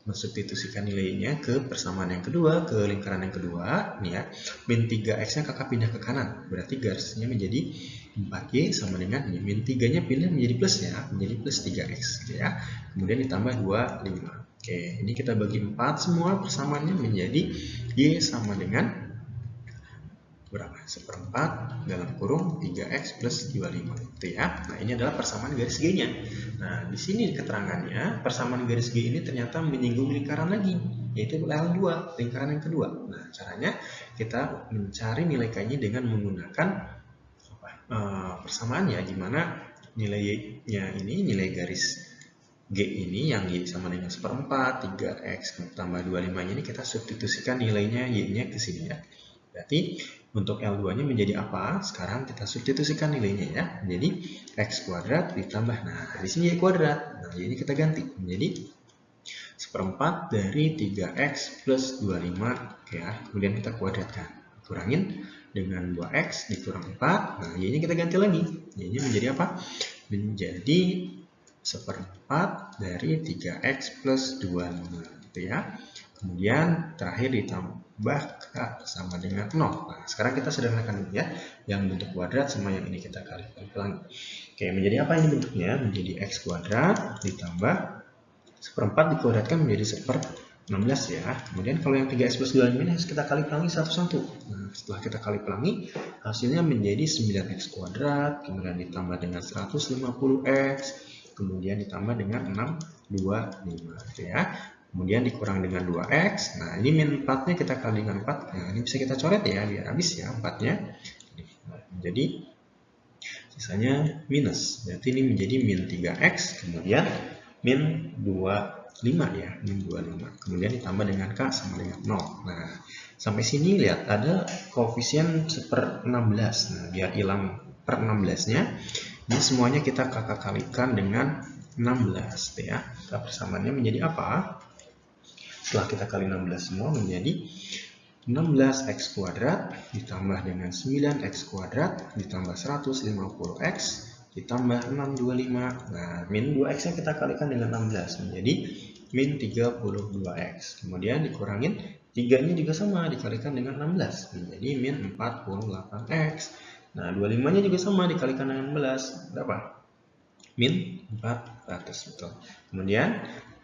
mensubstitusikan nilainya ke persamaan yang kedua, ke lingkaran yang kedua, nih ya, min 3X-nya kakak pindah ke kanan, berarti garisnya menjadi 4Y sama dengan ini. Min 3-nya pindah menjadi plus ya, menjadi plus 3X gitu ya. Kemudian ditambah 25. Oke, ini kita bagi 4 semua persamaannya menjadi Y sama dengan berapa? 1/4 dalam kurung 3X plus 25 gitu ya. Nah, ini adalah persamaan garis G-nya. Nah, di sini keterangannya persamaan garis G ini ternyata menyinggung lingkaran lagi, yaitu L2, lingkaran yang kedua. Nah, caranya kita mencari nilai K-nya dengan menggunakan persamaan ya, gimana nilainya ini, nilai garis G ini yang Y sama dengan 1/4, 3X tambah 25-nya ini kita substitusikan nilainya Y-nya ke sini ya. Berarti untuk L2-nya menjadi apa? Sekarang kita substitusikan nilainya ya. Menjadi X kuadrat ditambah, nah di sini Y kuadrat. Nah, ini kita ganti menjadi 1/4 dari 3X plus 25 ya. Kemudian kita kuadratkan. Kurangin dengan 2X dikurang 4. Nah, Y-nya kita ganti lagi. Y-nya menjadi apa? Menjadi 1/4 dari 3X plus 25 gitu ya. Kemudian terakhir ditambah K sama dengan 0. Nah, sekarang kita sederhanakan dulu ya. Yang bentuk kuadrat sama yang ini kita kali pelangi. Oke, menjadi apa ini bentuknya? Menjadi X kuadrat ditambah 1/4 dikuadratkan menjadi 1/16 ya. Kemudian kalau yang 3X plus 25 ini harus kita kali pelangi satu-satu. Nah, setelah kita kali pelangi, hasilnya menjadi 9X kuadrat, kemudian ditambah dengan 150X, kemudian ditambah dengan 625 gitu ya. Kemudian dikurang dengan 2X. Nah, ini min 4-nya kita kali dengan 4. Nah, ini bisa kita coret ya, biar habis ya 4-nya. Jadi, sisanya minus. Berarti ini menjadi min 3X, kemudian min 25 ya, min 25. Kemudian ditambah dengan K sama dengan 0. Nah, sampai sini lihat ada koefisien 1/16. Nah, biar hilang per 16-nya, ini semuanya kita kakak kalikan dengan 16 ya. Persamaannya menjadi apa? Setelah kita kali 16 semua menjadi 16X kuadrat ditambah dengan 9X kuadrat ditambah 150X ditambah 625. Nah, min 2X-nya kita kalikan dengan 16 menjadi min 32X. Kemudian dikurangin 3-nya juga sama dikalikan dengan 16 menjadi min 48X. Nah, 25-nya juga sama dikalikan dengan 16. Berapa? Min 400, betul. Kemudian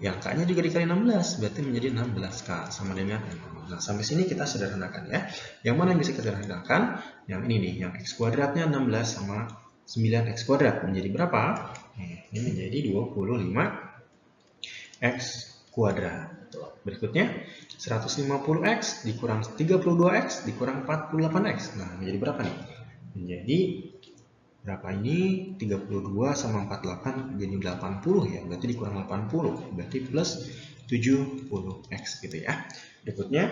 yang K-nya juga dikali 16, berarti menjadi 16K sama dengan 6. Nah, sampai sini kita sederhanakan ya. Yang mana yang bisa kita sederhanakan? Yang ini nih, yang X kuadratnya 16 sama 9X kuadrat menjadi berapa? Ini menjadi 25X kuadrat. Berikutnya 150X dikurang 32X dikurang 48X. Nah, menjadi berapa nih? Menjadi berapa ini? 32 sama 48 jadi 80 ya, berarti dikurang 80, berarti plus 70x gitu ya. Berikutnya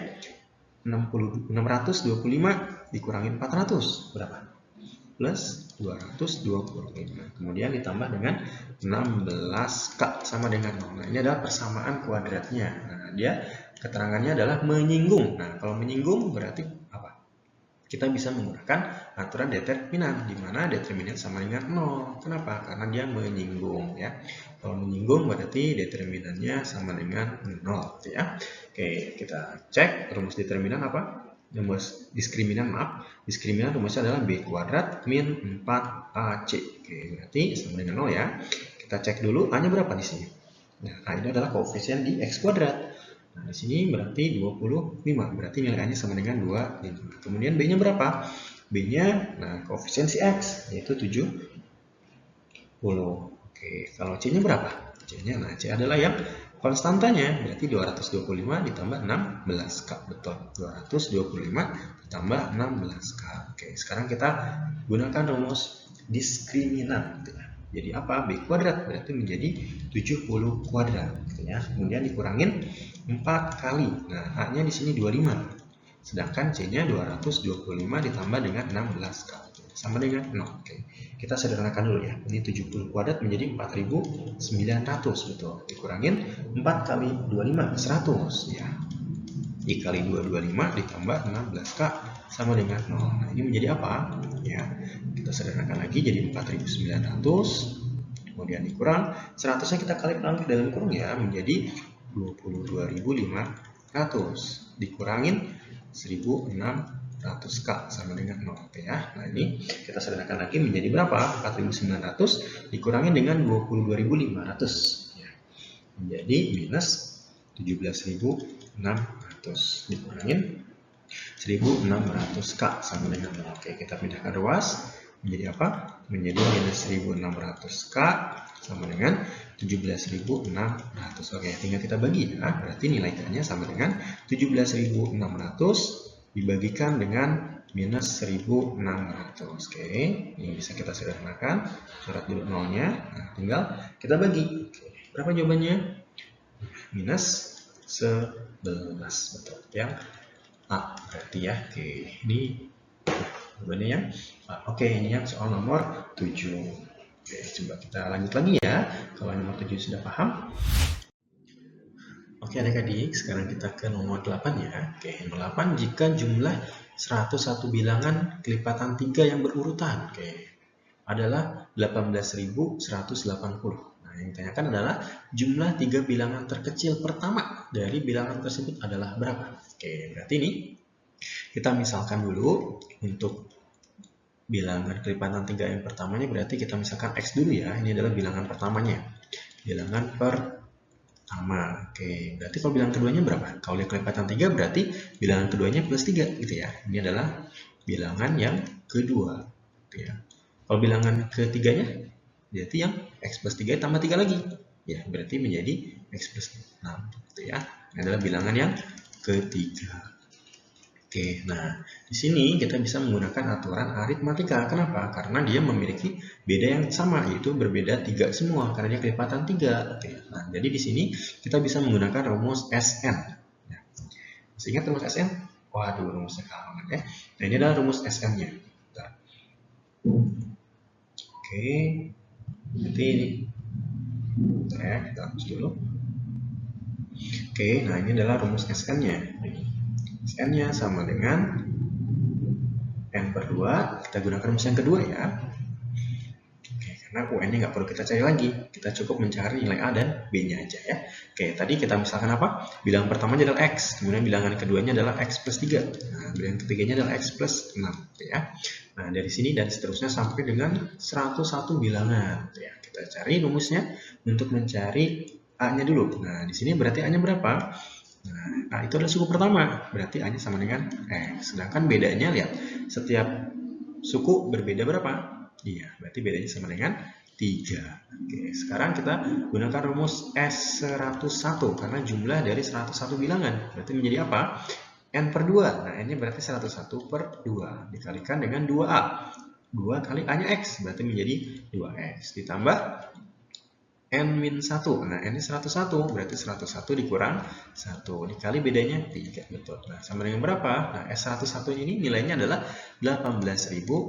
625 dikurangi 400 berapa? Plus 225. Kemudian ditambah dengan 16K sama dengan 0. Nah, ini adalah persamaan kuadratnya. Nah, dia keterangannya adalah menyinggung. Nah, kalau menyinggung berarti apa? Kita bisa menggunakan aturan determinan, di mana determinan sama dengan 0. Kenapa? Karena dia menyinggung ya. Kalau menyinggung berarti determinannya sama dengan 0 gitu ya. Oke, kita cek rumus determinan apa? Rumus diskriminan, maaf. Diskriminan rumusnya adalah B kuadrat min 4AC. Oke, berarti sama dengan 0 ya. Kita cek dulu A-nya berapa di sini. Nah, A ini adalah koefisien di X kuadrat. Nah, di sini berarti 25. Berarti nilai A-nya sama dengan 25. Kemudian B-nya berapa? B-nya, nah, koefisien si X, yaitu 70. Oke, kalau C-nya berapa? C-nya, nah, C adalah yang konstantanya, berarti 225 ditambah 16K. Betul, 225 ditambah 16K. Oke, sekarang kita gunakan rumus diskriminan. Jadi apa? B kuadrat berarti menjadi 70 kuadrat. Gitu ya. Kemudian dikurangin 4 kali. Nah, A-nya di sini 25. Sedangkan C-nya 225 ditambah dengan 16K. Sama dengan 0. Oke. Kita sederhanakan dulu ya. Ini 70 kuadrat menjadi 4.900, betul. Dikurangin 4 kali 25, 100 ya. Dikali 225 ditambah 16K sama dengan 0. Nah, ini menjadi apa? Ya, kita sederhanakan lagi jadi 4.900. Kemudian dikurang 100-nya kita kali langsung ke dalam kurung ya, menjadi 22.500. Dikurangin 1.600K sama dengan 0 ya. Nah, ini kita sederhanakan lagi menjadi berapa? 4.900 dikurangi dengan 22.500 ya. Menjadi minus 17.600 dikurangin 1.600K sama dengan 0. Oke, kita pindahkan ruas menjadi apa? Menjadi minus 1.600K sama dengan 17.600. Oke, tinggal kita bagi ya. Berarti nilai K-nya sama dengan 17.600 dibagikan dengan minus 1.600. Oke, ini bisa kita sederhanakan. Coret dulu nolnya. Nah, tinggal kita bagi. Oke, berapa jawabannya? Minus 11. Betul. Yang A berarti ya. Oke, ini jawabannya yang A. Oke, ini yang soal nomor 7. Oke, coba kita lanjut lagi ya. Kalau nomor 7 sudah paham. Oke adik-adik, sekarang kita ke nomor 8 ya. Oke, nomor 8, jika jumlah 101 bilangan kelipatan 3 yang berurutan adalah 18.180. Nah, yang ditanyakan adalah jumlah 3 bilangan terkecil pertama dari bilangan tersebut adalah berapa? Oke, berarti ini kita misalkan dulu untuk bilangan kelipatan 3 yang pertamanya, berarti kita misalkan X dulu ya. Ini adalah bilangan pertamanya. Bilangan pertama. Oke, berarti kalau bilangan keduanya berapa? Kalau yang kelipatan 3 berarti bilangan keduanya plus 3 gitu ya. Ini adalah bilangan yang kedua gitu ya. Kalau bilangan ketiganya berarti yang X plus 3 tambah 3 lagi. Ya, berarti menjadi X plus 6 gitu ya. Ini adalah bilangan yang ketiga. Oke, nah di sini kita bisa menggunakan aturan aritmatika. Kenapa? Karena dia memiliki beda yang sama, yaitu berbeda 3 semua, karena dia kelipatan 3. Oke, nah jadi di sini kita bisa menggunakan rumus SN. Ya. Masih ingat rumus SN? Waduh, rumusnya kalah banget ya. Nah ini adalah rumus SN-nya. Oke, nanti ini. Bentar ya, kita hapus dulu. Oke, nah ini adalah rumus SN-nya. SN-nya sama dengan N per 2, kita gunakan rumus yang kedua ya. Oke, karena UN-nya nggak perlu kita cari lagi, kita cukup mencari nilai A dan B-nya aja ya. Oke, tadi kita misalkan apa? Bilangan pertamanya adalah X, kemudian bilangan keduanya adalah X plus 3. Nah, bilangan ketiganya adalah X plus 6 ya. Nah, dari sini dan seterusnya sampai dengan 101 bilangan ya. Kita cari rumusnya untuk mencari A-nya dulu. Nah, di sini berarti A-nya berapa? Nah, itu adalah suku pertama, berarti A-nya sama dengan X. Sedangkan bedanya, lihat, setiap suku berbeda berapa? Iya, berarti bedanya sama dengan 3. Oke, sekarang kita gunakan rumus S101, karena jumlah dari 101 bilangan. Berarti menjadi apa? N per 2. Nah, N-nya berarti 101 per 2, dikalikan dengan 2A. 2 kali A-nya X, berarti menjadi 2X. Ditambah N-1. Nah, N-nya 101, berarti 101 dikurang 1. Dikali bedanya 3, betul. Nah, sama dengan berapa? Nah, S101 ini nilainya adalah 18.180.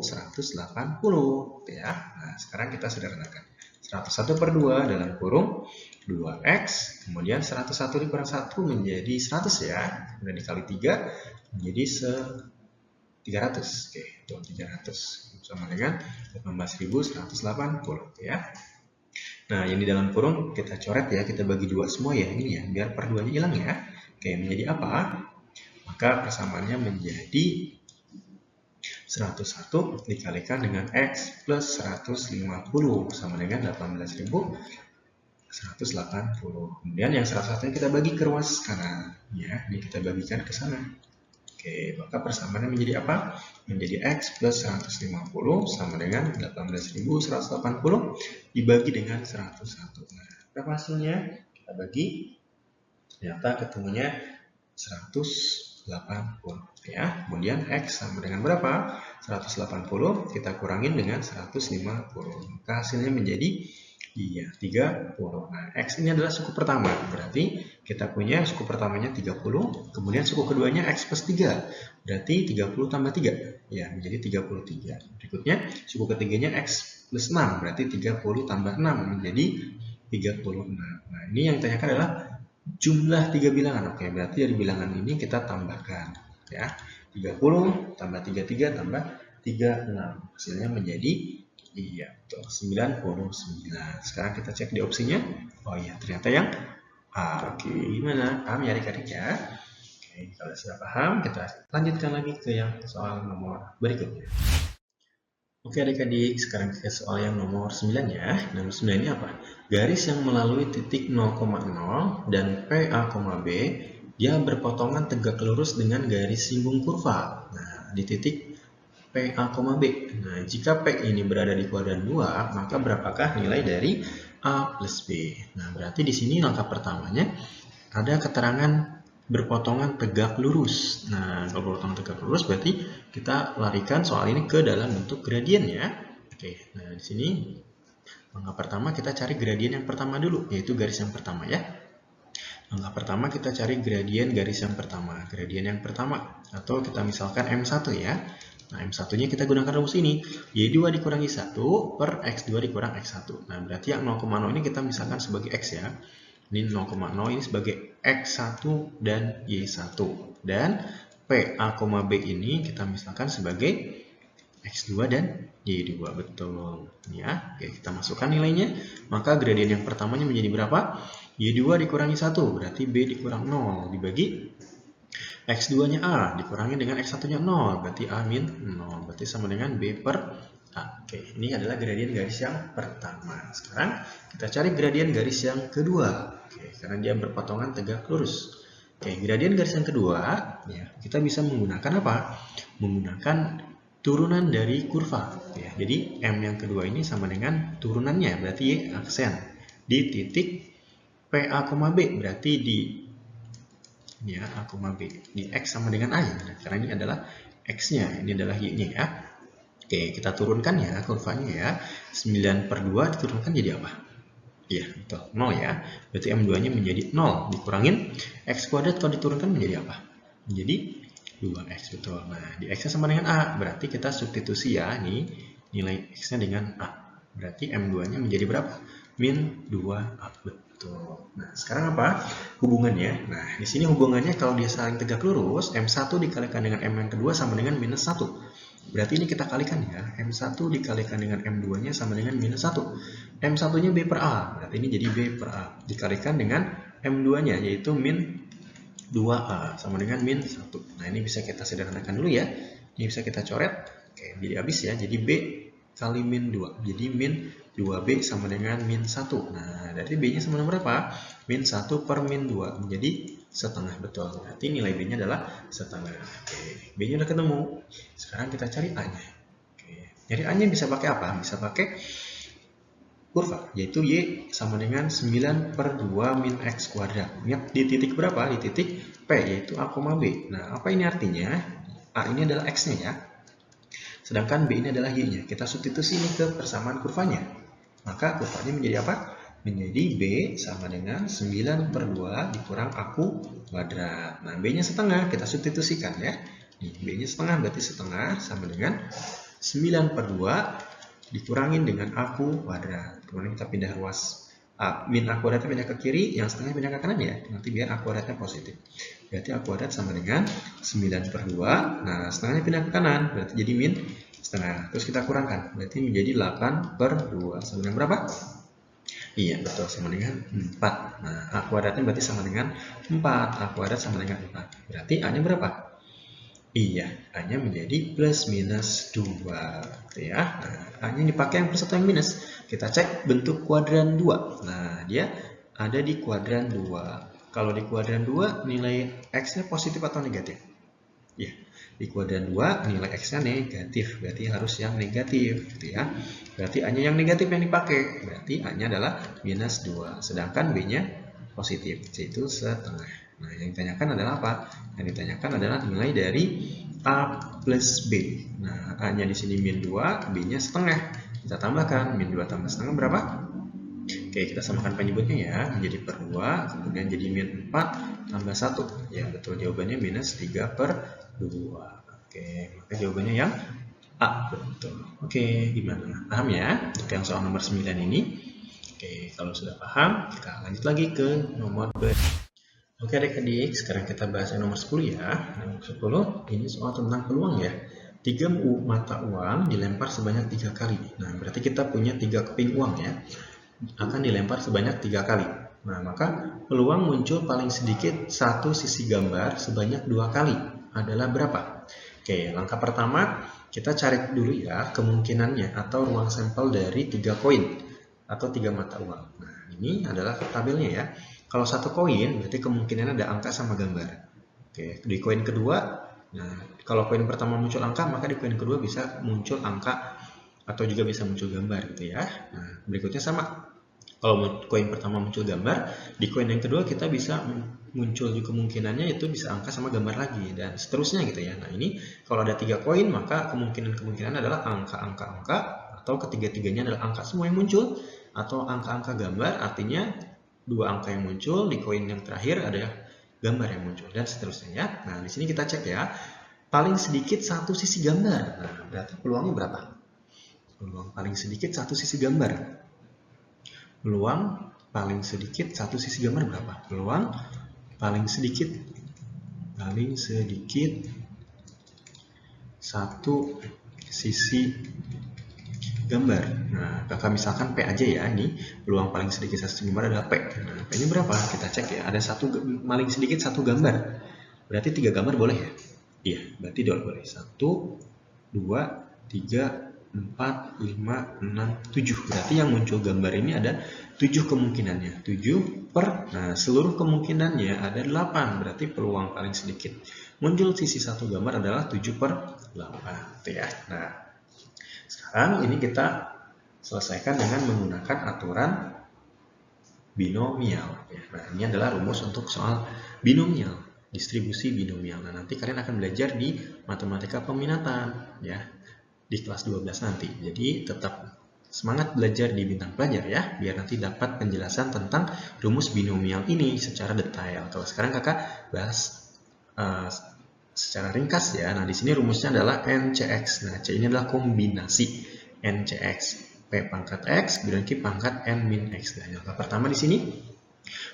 Ya. Nah, sekarang kita sederhanakan. 101 per 2 dalam kurung 2X. Kemudian 101 dikurang 1 menjadi 100 ya. Kemudian dikali 3 menjadi 300. Oke, itu 300. Sama dengan 18.180 ya. Nah, yang di dalam kurung kita coret ya, kita bagi 2 semua ya, ini ya, biar per 2-nya hilang ya. Oke, menjadi apa? Maka persamaannya menjadi 101 dikalikan dengan X plus 150 sama dengan 18.180. Kemudian yang 101 kita bagi ke ruas kanan ya, ini kita bagikan ke sana. Oke, maka persamaannya menjadi apa? Menjadi X plus 150 sama dengan 18.180 dibagi dengan 101. Nah, berapa hasilnya? Kita bagi, ternyata ketemunya 180 ya. Kemudian X sama dengan berapa? 180 kita kurangin dengan 150. Maka hasilnya menjadi 30. Nah, X ini adalah suku pertama. Berarti kita punya suku pertamanya 30. Kemudian suku keduanya X plus 3. Berarti 30 tambah 3. Ya, menjadi 33. Berikutnya, suku ketiganya X plus 6. Berarti 30 tambah 6 menjadi 36. Nah, ini yang ditanyakan adalah jumlah 3 bilangan. Oke, berarti dari bilangan ini kita tambahkan. Ya, 30 tambah 33 tambah 36. Hasilnya menjadi iya, betul. 99. Sekarang kita cek di opsinya. Oh iya, ternyata yang A. Oke, gimana? Paham ya adik-adik ya? Oke, kalau sudah paham, kita lanjutkan lagi ke yang soal nomor berikutnya. Oke adik-adik, sekarang ke soal yang nomor 9 ya. Nomor 9 ini apa? Garis yang melalui titik 0,0 dan PA, B, dia berpotongan tegak lurus dengan garis singgung kurva. Nah, di titik PA, B. Nah, jika P ini berada di kuadran 2, maka berapakah nilai dari A plus B? Nah, berarti di sini langkah pertamanya ada keterangan berpotongan tegak lurus. Nah, kalau berpotongan tegak lurus berarti kita larikan soal ini ke dalam bentuk gradien ya. Oke, nah di sini langkah pertama kita cari gradien yang pertama dulu, yaitu garis yang pertama ya. Langkah pertama kita cari gradien garis yang pertama, gradien yang pertama, atau kita misalkan M1 ya. Nah, M1-nya kita gunakan rumus ini, Y2 dikurangi 1 per X2 dikurang X1. Nah, berarti yang 0,0 ini kita misalkan sebagai X ya. Ini 0,0 ini sebagai X1 dan Y1. Dan PA, B ini kita misalkan sebagai X2 dan Y2. Betul. Ya, oke, kita masukkan nilainya. Maka gradien yang pertamanya menjadi berapa? Y2 dikurangi 1, berarti B dikurang 0. Dibagi X2-nya A, dikurangi dengan X1-nya 0, berarti A min 0, berarti sama dengan B per A. Oke, ini adalah gradien garis yang pertama. Sekarang kita cari gradien garis yang kedua. Oke, karena dia berpotongan tegak lurus. Oke, gradien garis yang kedua, ya, kita bisa menggunakan apa? Menggunakan turunan dari kurva. Ya, jadi M yang kedua ini sama dengan turunannya, berarti Y aksen. Di titik PA, B, berarti di ya, A, B. Di X sama dengan A ya, karena ini adalah X-nya, ini adalah Y-nya ya. Oke, kita turunkan ya kurvanya ya. 9 per 2 diturunkan jadi apa? Iya, betul, 0 ya. Berarti M2-nya menjadi 0. Dikurangin X kuadrat kalau diturunkan menjadi apa? Menjadi 2X, betul. Nah, di X-nya sama dengan A, berarti kita substitusi ya, ini nilai X-nya dengan A. Berarti M2-nya menjadi berapa? Min 2A, betul. Nah, sekarang apa hubungannya? Nah, di sini hubungannya kalau dia saling tegak lurus, M1 dikalikan dengan M yang kedua sama dengan minus 1. Berarti ini kita kalikan ya, M1 dikalikan dengan M2-nya sama dengan minus 1. M1-nya B per A, berarti ini jadi B per A. Dikalikan dengan M2-nya, yaitu min 2A, sama dengan min 1. Nah, ini bisa kita sederhanakan dulu ya. Ini bisa kita coret. Oke, jadi habis ya, jadi B kali min 2. Jadi min 2B sama dengan min 1. Nah, dari B-nya sama dengan berapa? Min 1 per min 2. Menjadi setengah, betul. Berarti nilai B-nya adalah setengah. Oke, B-nya udah ketemu. Sekarang kita cari A-nya. Oke, jadi A-nya bisa pakai apa? Bisa pakai kurva, yaitu Y sama dengan 9 per 2 min X kuadrat. Ingat di titik berapa? Di titik P, yaitu A, B. Nah, apa ini artinya? A ini adalah X-nya ya. sedangkan B ini adalah Y-nya. Kita substitusi ini ke persamaan kurvanya. Maka kurvanya menjadi apa? Menjadi B sama dengan 9/2 dikurang aku kuadrat. Nah, B-nya setengah, kita substitusikan ya. Nih, B-nya setengah berarti setengah sama dengan 9/2 dikurangin dengan aku kuadrat. Kemudian kita pindah ruas. Min A kuadratnya pindah ke kiri, yang setengah pindah ke kanan ya. Nanti biar A kuadratnya positif. Berarti A kuadrat sama dengan 9/2. Nah, setengahnya pindah ke kanan, berarti jadi min setengah. Terus kita kurangkan, berarti menjadi 8/2. Sama dengan berapa? Iya, betul, sama dengan 4. Nah, A kuadratnya berarti sama dengan 4. A kuadrat sama dengan 4. Berarti A-nya berapa? Iya, A-nya menjadi plus minus 2. Gitu ya. Nah, A-nya dipakai yang plus atau yang minus? Kita cek bentuk kuadran 2. Nah, dia ada di kuadran 2. Kalau di kuadran 2, nilai X-nya positif atau negatif? Ya, di kuadran 2 nilai X-nya negatif, berarti harus yang negatif, gitu ya. Berarti A-nya yang negatif yang dipakai, berarti A-nya adalah minus 2, sedangkan B-nya positif, yaitu setengah. Nah, yang ditanyakan adalah apa? Yang ditanyakan adalah nilai dari A plus B. Nah, A-nya di sini min 2, B-nya setengah. Kita tambahkan, min 2 tambah setengah berapa? Oke, kita samakan penyebutnya ya, menjadi per 2, kemudian jadi min 4 tambah 1. Ya, betul, jawabannya minus 3/2. Oke, maka jawabannya yang A, betul. Oke, gimana? Paham ya? Untuk yang soal nomor 9 ini. Oke, kalau sudah paham, kita lanjut lagi ke nomor berikutnya. Oke adik-adik, sekarang kita bahas yang nomor 10 ya. Nomor 10, ini soal tentang peluang ya. 3 mata uang dilempar sebanyak 3 kali. Nah, berarti kita punya 3 keping uang ya. Akan dilempar sebanyak 3 kali. Nah, maka peluang muncul paling sedikit satu sisi gambar sebanyak 2 kali adalah berapa? Oke, langkah pertama kita cari dulu ya kemungkinannya atau ruang sampel dari 3 koin atau 3 mata uang. Nah, ini adalah tabelnya ya. Kalau satu koin berarti kemungkinan ada angka sama gambar. Oke, di koin kedua, nah kalau koin pertama muncul angka, maka di koin kedua bisa muncul angka atau juga bisa muncul gambar gitu ya. Nah, berikutnya sama. Kalau koin pertama muncul gambar, di koin yang kedua kita bisa muncul juga kemungkinannya itu bisa angka sama gambar lagi dan seterusnya gitu ya. Nah, ini kalau ada 3 koin maka kemungkinan adalah angka-angka atau ketiga-tiganya adalah angka semua yang muncul atau angka-angka gambar, artinya 2 angka yang muncul, di koin yang terakhir ada gambar yang muncul dan seterusnya ya. Nah, di sini kita cek ya. Paling sedikit satu sisi gambar. Nah, berarti peluangnya berapa? Peluang paling sedikit satu sisi gambar. Peluang paling sedikit satu sisi gambar berapa? Peluang paling sedikit satu sisi gambar. Nah, kakak misalkan P aja ya, ini peluang paling sedikit satu gambar adalah P. Nah, P ini berapa? Kita cek ya. Ada paling sedikit satu gambar. Berarti 3 gambar boleh ya? Iya, berarti boleh. 1, 2, 3, 4, 5, 6, 7. Berarti yang muncul gambar ini ada 7 kemungkinannya. 7 per, nah seluruh kemungkinannya ada 8. Berarti peluang paling sedikit muncul sisi satu gambar adalah 7/8. Gitu ya. Nah, sekarang ini kita selesaikan dengan menggunakan aturan binomial. Nah, ini adalah rumus untuk soal binomial, distribusi binomial. Nah, nanti kalian akan belajar di matematika peminatan ya, di kelas 12 nanti. Jadi tetap semangat belajar di bintang pelajar ya, biar nanti dapat penjelasan tentang rumus binomial ini secara detail. Kalau sekarang kakak bahas secara ringkas ya. Nah, di sini rumusnya adalah NCX. Nah, C ini adalah kombinasi NCX. P pangkat X berarti pangkat N min X. Nah, yang pertama di sini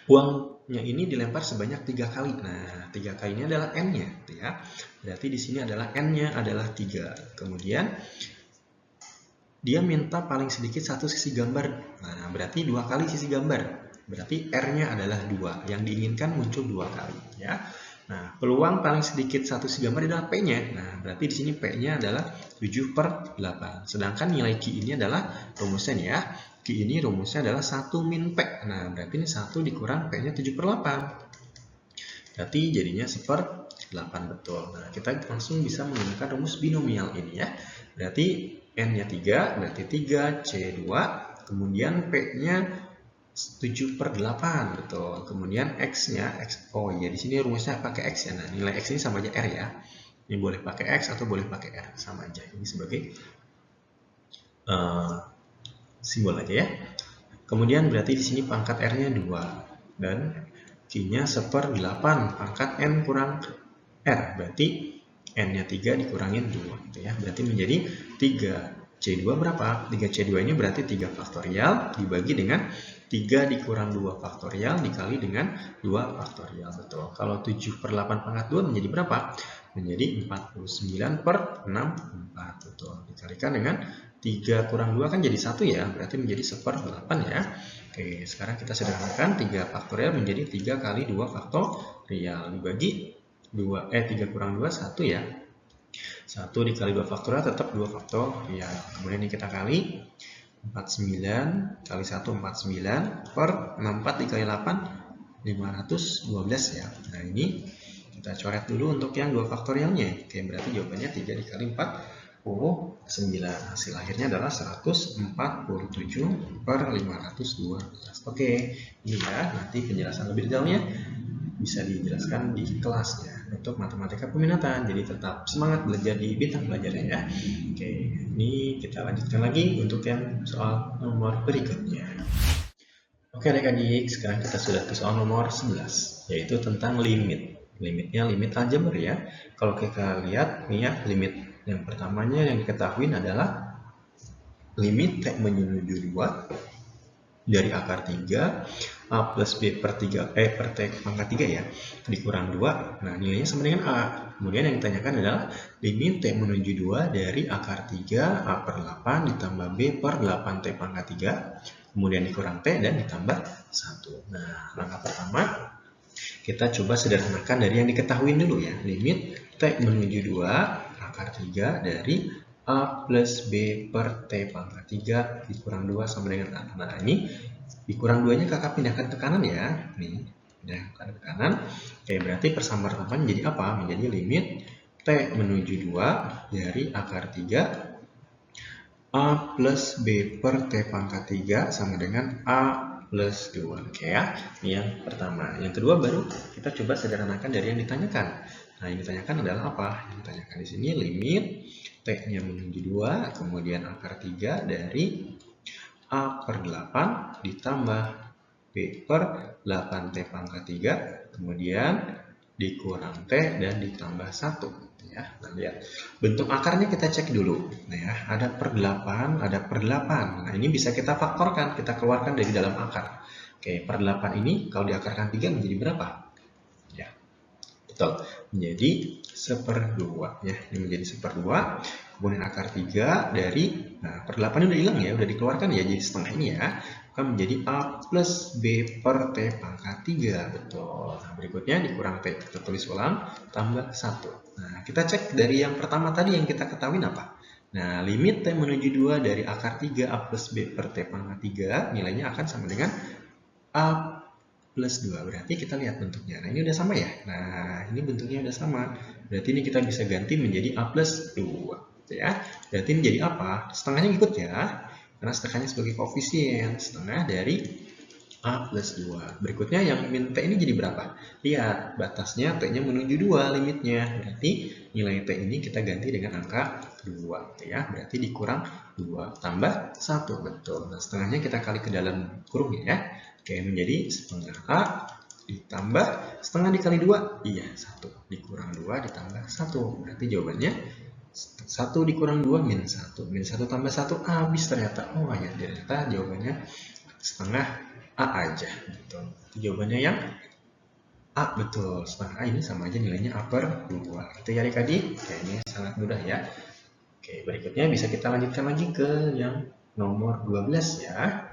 uangnya ini dilempar sebanyak 3 kali. Nah, 3 kali ini adalah N-nya ya. Berarti di sini adalah N-nya adalah 3. Kemudian dia minta paling sedikit satu sisi gambar. Nah, berarti 2 kali sisi gambar. Berarti R-nya adalah 2. Yang diinginkan muncul 2 kali ya. Nah, peluang paling sedikit satu sisi gambar adalah P-nya. Nah, berarti di sini P-nya adalah 7/8. Sedangkan nilai Q ini adalah rumusnya nih ya. Q ini rumusnya adalah 1 min P. Nah, berarti ini 1 dikurang P-nya 7/8. Berarti jadinya 1/8 betul. Nah, kita langsung bisa menggunakan rumus binomial ini ya. Berarti N-nya 3, berarti 3C2. Kemudian P-nya 7/8 betul. Kemudian X-nya oh iya di sini rumusnya pakai X ya. Nah, nilai X ini sama aja R ya. Ini boleh pakai X atau boleh pakai R, sama aja. Ini sebagai simbol aja ya. Kemudian berarti di sini pangkat R-nya 2 dan Q-nya 1/8 pangkat N kurang R. Berarti N-nya 3 dikurangin 2 gitu ya. Berarti menjadi 3C2 berapa? 3C2 ini berarti 3 faktorial dibagi dengan 3 dikurang 2 faktorial dikali dengan 2 faktorial. Betul. Kalau 7/8 pangkat 2 menjadi berapa? Menjadi 49/64. Betul. Dikalikan dengan 3 kurang 2 kan jadi 1 ya, berarti menjadi 1/8 ya. Oke, sekarang kita sederhanakan 3 faktorial menjadi 3 kali 2 faktorial dibagi 3 kurang 2 1 ya. 1 dikali 2 faktorial tetap 2 faktorial. Kemudian ini kita kali 49 kali 1 49 per 64 dikali 8 512 ya. Nah, ini kita coret dulu untuk yang 2 faktorialnya. Oke, berarti jawabannya 3 dikali 49. Hasil akhirnya adalah 147/512. Oke, ini ya, nanti penjelasan lebih detailnya bisa dijelaskan di kelasnya untuk matematika peminatan. Jadi tetap semangat belajar di Bintang Belajarnya ya. Oke, ini kita lanjutkan lagi untuk yang soal nomor berikutnya. Oke adik-adik, sekarang kita sudah ke soal nomor 11, yaitu tentang limit. Limitnya limit aljabar ya. Kalau kita lihat nih ya, limit yang pertamanya yang diketahui adalah limit T menuju 2 dari akar 3 A plus B per T pangkat 3 ya, dikurang 2. Nah, nilainya sama dengan A. Kemudian yang ditanyakan adalah limit T menuju 2 dari akar 3 A per 8 ditambah B per 8T pangkat 3. Kemudian dikurang T dan ditambah 1. Nah, langkah pertama kita coba sederhanakan dari yang diketahui dulu ya. Limit T menuju 2 akar 3 dari A plus B per T pangkat 3 dikurang 2 sama dengan A. Nah, ini dikurang 2-nya kakak pindahkan ke kanan ya. Nih, pindahkan ke kanan. Oke, berarti persamaan pertama menjadi apa? Menjadi limit T menuju 2 dari akar 3 A plus B per T pangkat 3 sama dengan A plus 2. Oke ya, ini yang pertama. Yang kedua baru kita coba sederhanakan dari yang ditanyakan. Nah, yang ditanyakan adalah apa? Yang ditanyakan di sini limit T-nya menuju 2, kemudian akar 3 dari A per 8 ditambah B per 8T pangkat 3, kemudian dikurang T dan ditambah 1. Ya, nah, lihat. Bentuk akarnya kita cek dulu. Nah, ya, ada per 8, ada per 8. Nah, ini bisa kita faktorkan, kita keluarkan dari dalam akar. Oke, per 8 ini kalau diakarkan 3 menjadi berapa? Ya, betul. Menjadi 1/2 ya. Ini menjadi 1/2. Kemudian akar 3 dari, nah per 8 ini udah hilang ya, udah dikeluarkan ya, jadi setengah ini ya. Akan menjadi A plus B per T pangkat 3. Betul. Nah, berikutnya dikurang T. Kita tulis ulang, tambah 1. Nah, kita cek dari yang pertama tadi yang kita ketahui apa? Nah, limit T menuju 2 dari akar 3 A plus B per T pangkat 3, nilainya akan sama dengan A plus 2. Berarti kita lihat bentuknya. Nah, ini udah sama ya? Nah, ini bentuknya udah sama. Berarti ini kita bisa ganti menjadi A plus 2. Ya, berarti ini jadi apa? Setengahnya ikut ya, karena setengahnya sebagai koefisien, setengah dari A plus 2. Berikutnya yang min T ini jadi berapa? Lihat, batasnya T-nya menuju 2 limitnya. Berarti nilai T ini kita ganti dengan angka 2. Ya, berarti dikurang 2 tambah 1. Betul. Nah, setengahnya kita kali ke dalam kurung ya. Oke, menjadi setengah A ditambah setengah dikali 2. Iya, 1. Dikurang 2 ditambah 1. Berarti jawabannya 1 dikurang 2 min 1. Min 1 tambah 1 habis ternyata. Oh ya, ternyata jawabannya setengah A aja. Betul. Itu jawabannya yang A. Betul. Setengah A ini sama aja nilainya A per 2. Itu ya adik-adik. Oke, ini sangat mudah ya. Oke, berikutnya bisa kita lanjutkan lagi ke yang nomor 12 ya.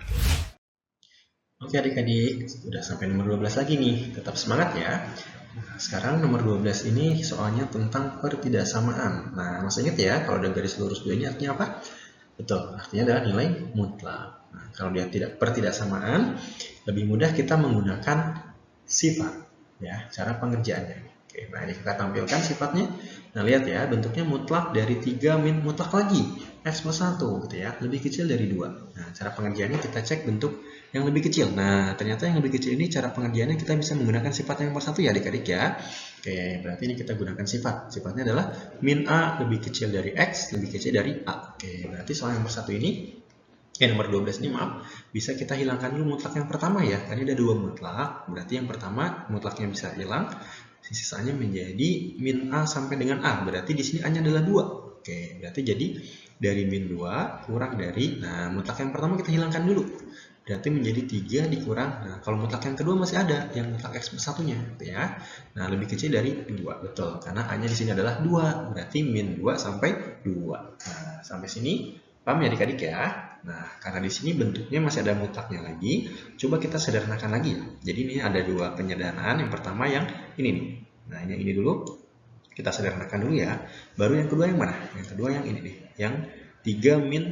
Oke adik-adik, sudah sampai nomor 12 lagi nih. Tetap semangat ya. Nah, sekarang nomor 12 ini soalnya tentang pertidaksamaan. Nah, masih ingat ya, kalau ada garis lurus 2 ini artinya apa? Betul, artinya adalah nilai mutlak. Nah, kalau dia tidak pertidaksamaan, lebih mudah kita menggunakan sifat, ya, cara pengerjaannya. Oke, nah ini kita tampilkan sifatnya. Nah, lihat ya, bentuknya mutlak dari 3 min mutlak lagi. X plus 1 gitu ya, lebih kecil dari 2. Nah, cara pengerjaannya kita cek bentuk yang lebih kecil. Nah, ternyata yang lebih kecil ini cara pengerjaannya kita bisa menggunakan sifat yang nomor 1 ya adik-adik ya. Oke, berarti ini kita gunakan sifat. Sifatnya adalah min A lebih kecil dari X, lebih kecil dari A. Oke, berarti soal yang nomor 1 ini, nomor 12 ini maaf, bisa kita hilangkan dulu mutlak yang pertama ya. Tadi ada 2 mutlak, berarti yang pertama mutlaknya bisa hilang. Sisanya menjadi min A sampai dengan A. Berarti di sini A-nya adalah 2. Oke, berarti jadi dari min 2 kurang dari, nah mutlak yang pertama kita hilangkan dulu. Berarti menjadi 3 dikurang, nah kalau mutlak yang kedua masih ada, yang mutlak X plus 1-nya. Gitu ya. Nah, lebih kecil dari 2. Betul, karena A-nya di sini adalah 2. Berarti min 2 sampai 2. Nah, sampai sini paham ya adik-adik ya? Nah, karena di sini bentuknya masih ada mutlaknya lagi, coba kita sederhanakan lagi ya. Jadi ini ada 2 penyederhanaan. Yang pertama yang ini nih. Nah, ini dulu. Kita sederhanakan dulu ya. Baru yang kedua yang mana? Yang kedua yang ini nih. Yang 3 min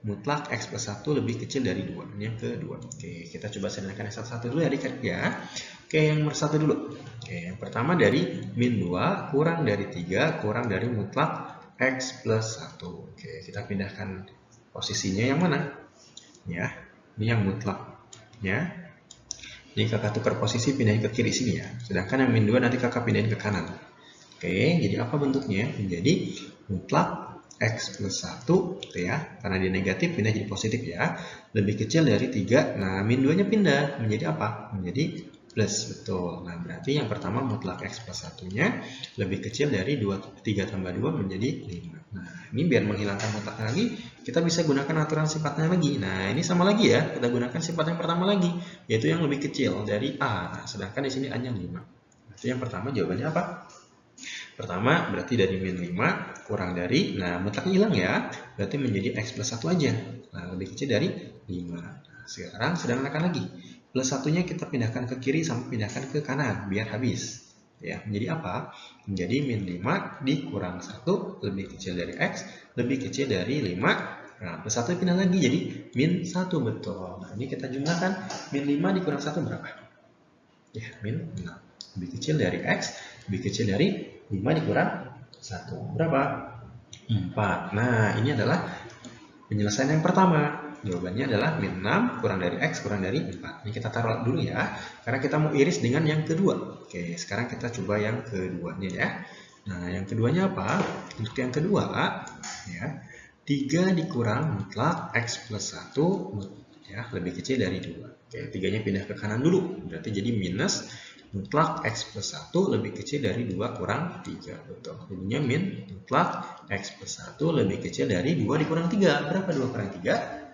mutlak X plus 1 lebih kecil dari 2. Ini yang kedua. Oke, kita coba sederhanakan yang satu-satu dulu ya adik-adik ya. Oke, yang nomor 1 dulu. Oke, yang pertama dari min 2 kurang dari 3 kurang dari mutlak X plus 1. Oke, kita pindahkan posisinya yang mana? Ya, ini yang mutlak. Ya, ini kakak tukar posisi pindahin ke kiri sini ya. Sedangkan yang min 2 nanti kakak pindahin ke kanan. Oke, jadi apa bentuknya? Menjadi mutlak X plus 1 gitu ya. Karena dia negatif pindah jadi positif ya. Lebih kecil dari 3. Nah, min 2 nya pindah menjadi apa? Menjadi plus, betul. Nah, berarti yang pertama mutlak X plus 1-nya lebih kecil dari 3 tambah 2 menjadi 5. Nah, ini biar menghilangkan mutlaknya lagi, kita bisa gunakan aturan sifatnya lagi. Nah, ini sama lagi ya, kita gunakan sifat yang pertama lagi, yaitu yang lebih kecil dari A. Nah, sedangkan di sini A-nya 5. Berarti yang pertama jawabannya apa? Pertama, berarti dari min 5 kurang dari, nah mutlaknya hilang ya, berarti menjadi X plus 1 aja. Nah, lebih kecil dari 5. Nah, sekarang sederhanakan lagi. Plus 1-nya kita pindahkan ke kiri sama pindahkan ke kanan, biar habis. Ya, menjadi apa? Menjadi min 5 dikurang 1 lebih kecil dari X, lebih kecil dari 5. Nah, plus 1 pindah lagi jadi min 1, betul. Nah, ini kita jumlahkan, min 5 dikurang 1 berapa? Ya, min 6. Lebih kecil dari X, lebih kecil dari 5 dikurang 1. Berapa? 4. Nah, ini adalah penyelesaian yang pertama. Jawabannya adalah min 6 kurang dari X kurang dari 4. Ini kita taruh dulu ya, karena kita mau iris dengan yang kedua. Oke, sekarang kita coba yang keduanya ya. Nah, yang keduanya apa? Untuk yang kedua, ya, 3 dikurang mutlak X plus 1 ya, lebih kecil dari 2. Oke, 3-nya pindah ke kanan dulu. Berarti jadi minus mutlak X plus 1 lebih kecil dari 2 kurang 3. Betul. Jadinya min mutlak X plus 1 lebih kecil dari 2 dikurang 3. Berapa 2 kurang 3?